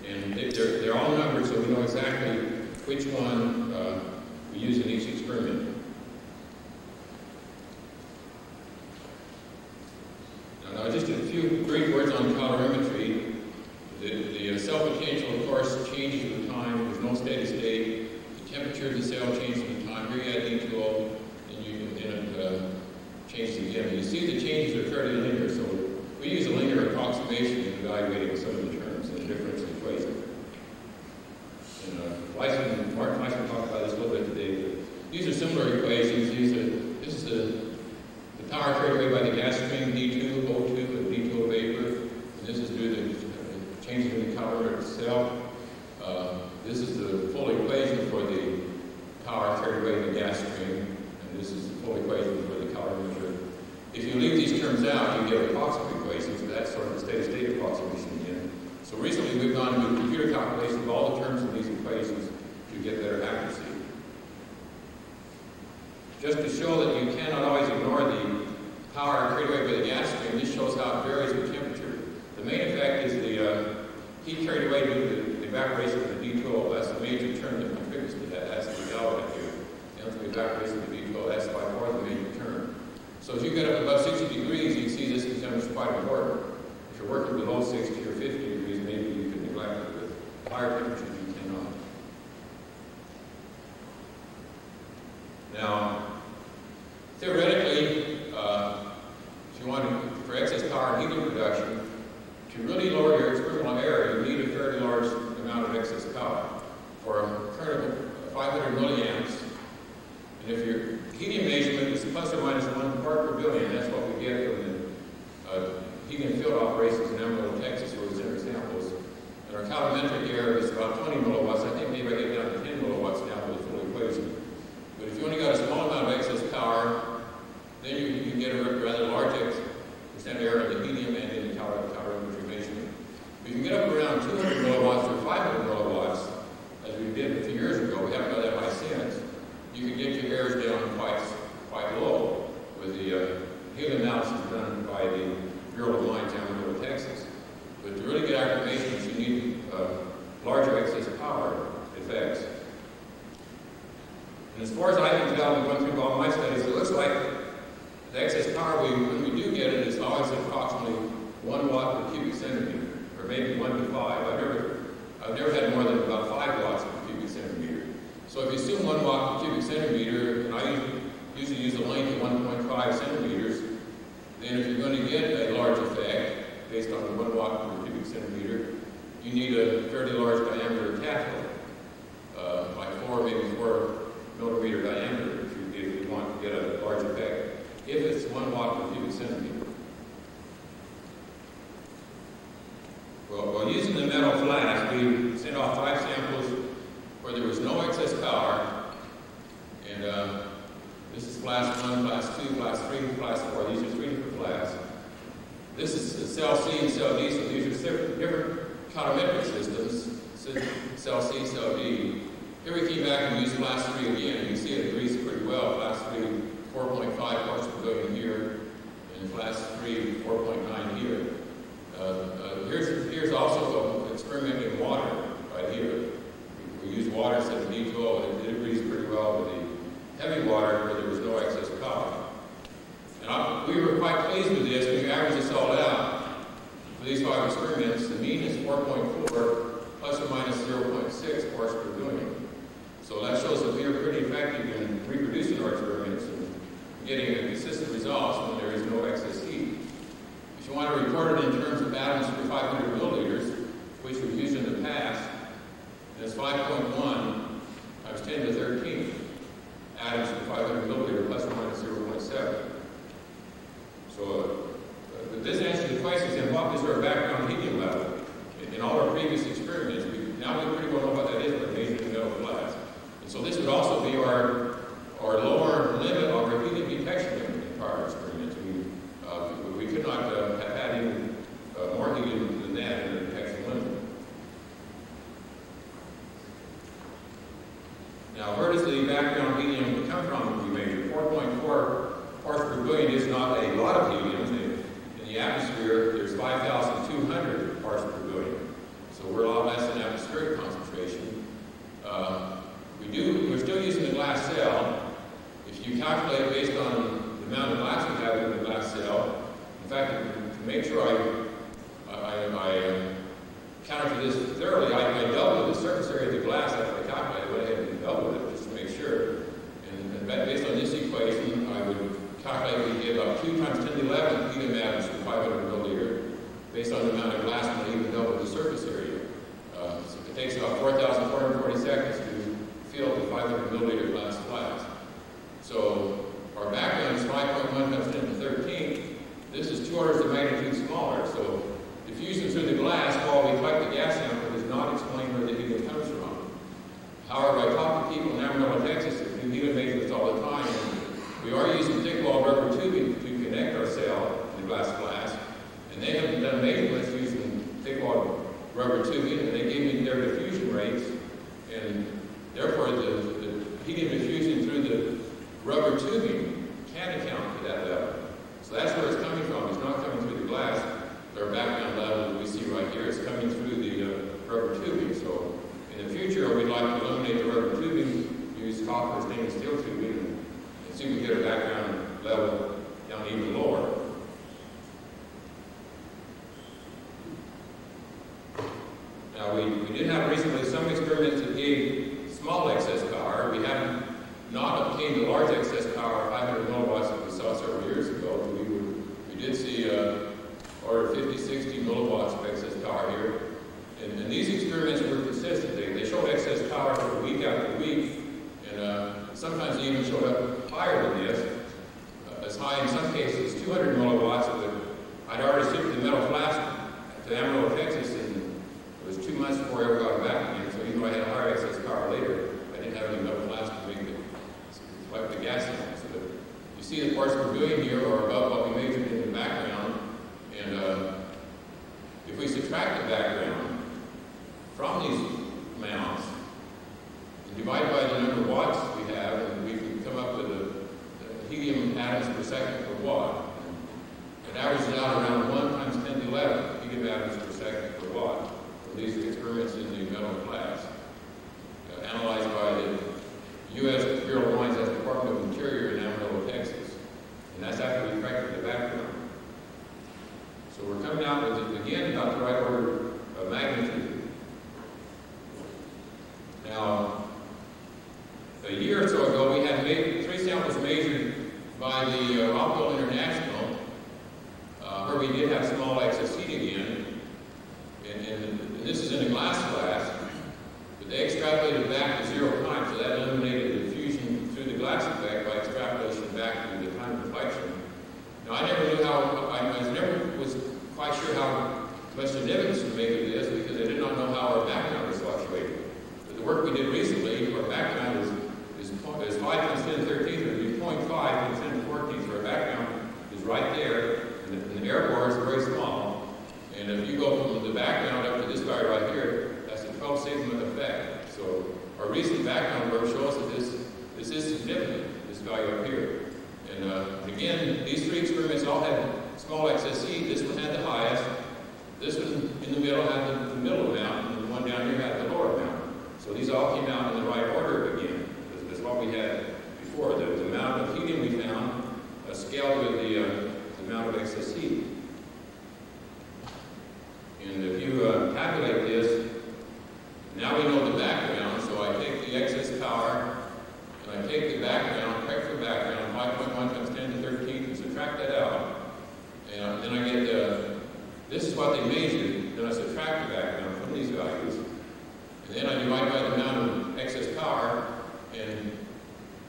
and they're all numbered, so we know exactly which one we use in each experiment. Now, just a few brief words on calorimetry. The cell potential, of course, changes with time. There's no steady state. The temperature of the cell changes with time. Here you add D2O, and it changes again. And you see the changes are fairly linear, so we use a linear approximation in evaluating some of the terms in the difference equation. And Mark Weissman talked about this a little bit today, but these are similar equations. This is the power carried away by the gas stream, D2, O2, and D2O vapor. And this is due to changes in the calorimeter itself. This is the full equation for the power carried away in the gas stream. And this is the full equation for the calorimeter. If you leave these terms out, you get approximate equations, but that's sort of a steady-state approximation again. So recently we've gone to a computer calculation of all the terms in these equations to get better accuracy. Just to show that you cannot always ignore the power carried away by the gas stream. This shows how it varies with temperature. The main effect is the heat carried away due to the evaporation of the D12. That's the major term that contributes to that. That's the galvanic here. And the evaporation of the D12, that's by far the major term. So as you get up above 60 degrees, you see this becomes quite important. If you're working below 60 or 50 degrees, maybe you can neglect it. With higher temperatures, you cannot. Now, theoretically, if you want to, for excess power and heating production, to really lower your experimental error, you need a fairly large amount of excess power. For a current of 500 milliamps, and if your helium measurement is plus or minus 1 part per billion, that's what we get from the helium field operations in Amarillo, Texas, where we send our samples. And our calorimetric error is about 20 milliwatts. I think maybe I get down to 10 milliwatts now with the full equation. But if you only got a small amount of excess power, then you get a rather large percent error in the helium and in the calorimetry measurement. If you get up around 200 milliwatts or 500 milliwatts, as we did a few years ago, we haven't got that high since, you can get your errors down quite low with the helium analysis done by the Bureau of Mines in Amarillo, Texas. But to really get accurate measurements, you need larger excess power effects. And as far as I can tell, we went through all my studies, it looks like the excess power, when we do get it, is always approximately 1 watt per cubic centimeter, or maybe 1 to 5. I've never had more than about 5 watts per cubic centimeter. So if you assume 1 watt per cubic centimeter, and I usually use a length of 1.5 centimeters, then if you're going to get a large effect, based on the 1 watt per cubic centimeter, you need a fairly large diameter cathode, like 4, maybe 4 millimeter diameter, if you want to get a large effect, if it's 1 watt per cubic centimeter. Well, using the metal flask, we sent off 5 samples where there was no excess power, and this is flask 1, flask 2, flask 3, flask 4. These are 3 different flasks. This is cell C and cell D, so these are different calorimetric systems, cell C, cell D. Here we came back and used flask 3 again. You can see it agrees pretty well. Flask 3, 4.5 parts per billion here, and flask 3, 4.9 here. Here's also an experiment in water right here. We use water instead of D12, and it agrees pretty well with the heavy water where there was no excess power. And we were quite pleased with this. When you average this all out, for these 5 experiments, the mean is 4.4 plus or minus 0.6 parts per billion. So that shows that we are pretty effective in reproducing our experiments and getting consistent results when there is no excess heat. If you want to report it in terms of atoms per 500 milliliters, which we've used in the past, it's 5.1 times 10 to the 13th atoms per 500 milliliter plus or minus 0.7. So this answers the question, then what is our background helium level? In all our previous experiments, now we pretty well know what that is by measuring the metal flask. And so this would also be our lower limit of our helium detection limit in prior experiments. We could not have had even more helium than that in the detection limit. Now, where does the background helium come from? We measure 4.4 parts per billion is not a lot of helium. In the atmosphere, there's 5,200 parts per billion. So we're a lot less than atmospheric concentration. We're still using the glass cell. If you calculate based on the amount of glass we have in the glass cell, in fact, to make sure I counter for this thoroughly, I doubled the surface area of the glass after I calculated. I went ahead and doubled it just to make sure. And based on this equation, I would calculate we get about 2 times 10 to the 11 helium atoms per 500 milliliter, based on the amount of glass when I even double the surface area. So it takes about 4,440 seconds to fill the 500 milliliter glass flask. So our background is 5.1 times 10 to the 13th. This is 2 orders of magnitude smaller. So diffusion through the glass while we collect the gas sample does not explain where the helium comes from. However, I talk to people in Amarillo, Texas that do helium measurements all the time. We are using thick-walled rubber tubing to connect our cell to the glass flask, and they have done measurements using thick-walled rubber tubing, and they gave me their diffusion rates, and therefore the helium diffusion through the rubber tubing can account for that level. So that eliminate the rubber tubing, use copper stainless steel tubing, and see if we can get a background level down even lower. Now, we did have recently some experiments that gave small excess power. We haven't not obtained the large excess power, 500 milliwatts, that we saw several years ago. We did see order 50, 60 milliwatts of excess power here. And these experiments were consistent. They showed excess power for week after week, and sometimes they even showed up higher than this, as high in some cases 200 milliwatts. But I'd already shipped the metal flask to Amarillo, Texas, and it was 2 months before I ever got it back again. So even though I had higher excess power later, I didn't have any metal flask to make it wipe the gas in. So that you see the parts we're doing here are above what we measured in the background, and if we subtract the background from these amounts and divide by the number of watts we have, and we can come up with the helium atoms per second per watt. It averages out around 1 times 10 to the 11 helium atoms per second per watt. So these are experiments in the metal class, analyzed by the U.S. Bureau of Mines at the Department of Interior in Amarillo, Texas. And that's after we corrected the background. So we're coming out with, again, about the right order of magnitude. Now, a year or so ago, we had 3 samples measured by the Rockville International, where we did have small excess heat again. And this is in a glass flask, but they extrapolated back to 0 times, so that eliminated the fusion through the glass effect by extrapolation back to the time of deflection. Now, I never knew how, I never was quite sure how much significance to make of this, because I did not know how our background was fluctuating. But the work we did recently, our background is 5 times 10 to the 13th, or 0.5 times 10 to the 14th, so our background is right there, and the error bar is very small. And if you go from the background up to this guy right here, that's a 12 sigma effect. So our recent background work shows that this is significant, this value up here. And again, these 3 experiments all had small excess heat. This one had the highest. This one in the middle had the middle amount, and the one down here had the lower amount. So these all came out in the right order again. That's what we had before. The amount of helium we found scaled with the amount of excess heat. And if you calculate this, now we know the background, so I take the excess power, and I take the background, correct the background, 5.1 times 10 to the 13th, and subtract that out. And then I get, this is what they measured, then I subtract the background from these values. And then I divide by the amount of excess power, and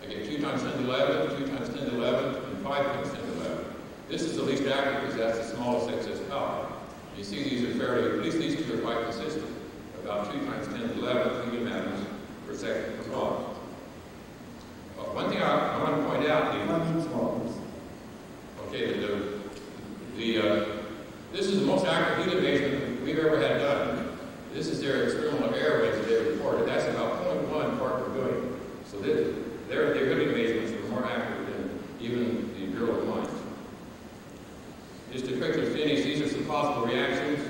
I get 2 times 10 to the 11th, 2 times 10 to the 11th, and 5 times 10 to the 11th. This is the least accurate because that's the smallest excess power. You see these are fairly, at least these 2 are quite consistent. About 2 times 10 to the 11th helium atoms per second per watt. One thing I want to point out, this is the most accurate helium measurement we've ever had done. This is their experimental error rate that they reported. That's about 0.1 part per billion. So their helium measurements were more accurate than even the Bureau of Mines. Just to quickly finish, these are some possible reactions.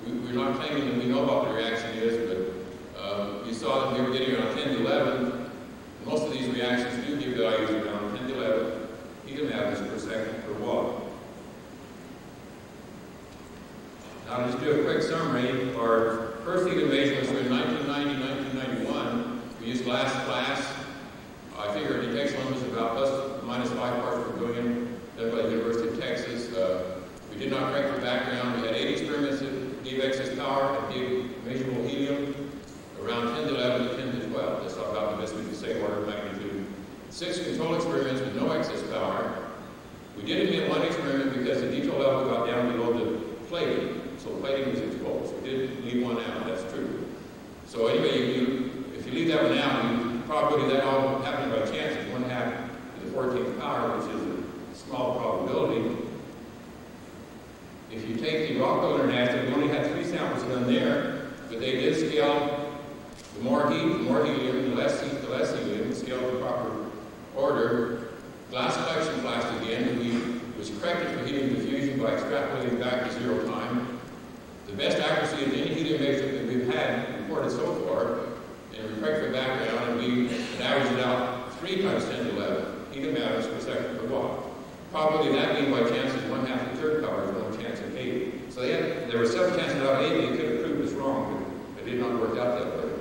We're not claiming that we know what the reaction is, but you saw that we were getting around 10 to 11. Most of these reactions do give values around 10 to 11 helium atoms per second per watt. Now, to just do a quick summary, our first helium measurements were in 1990, 1991. We used glass flasks. I figure our detection limit was about ±5 parts per billion, done by the University of Texas. We did not correct the background. We had 8 experiments that gave excess power and gave measurable helium around 10 to 11 to 10 to 12. That's about the best we can say, order of magnitude. 6 control experiments with no excess power. We did admit 1 experiment because the detail level got down below the plating. So plating was exposed. We did leave 1 out, that's true. So anyway, if you leave that one out, the probability that all happened by chance is 1/2 to the 14th power, which is a small probability. If you take the Rockville International, we only had 3 samples done there, but they did scale the more heat, the more helium, the less heat, the less helium, scale the proper order. Glass collection flask again, was corrected for helium diffusion by extrapolating back to 0 time. The best accuracy of any helium measurement that we've had reported so far, and we correct the background, section per watt. Probably that being by chances 1/2 the turret power is 1 chance in 8. So there were 7 chances out of 8 they could have proved this wrong, but it did not work out that way.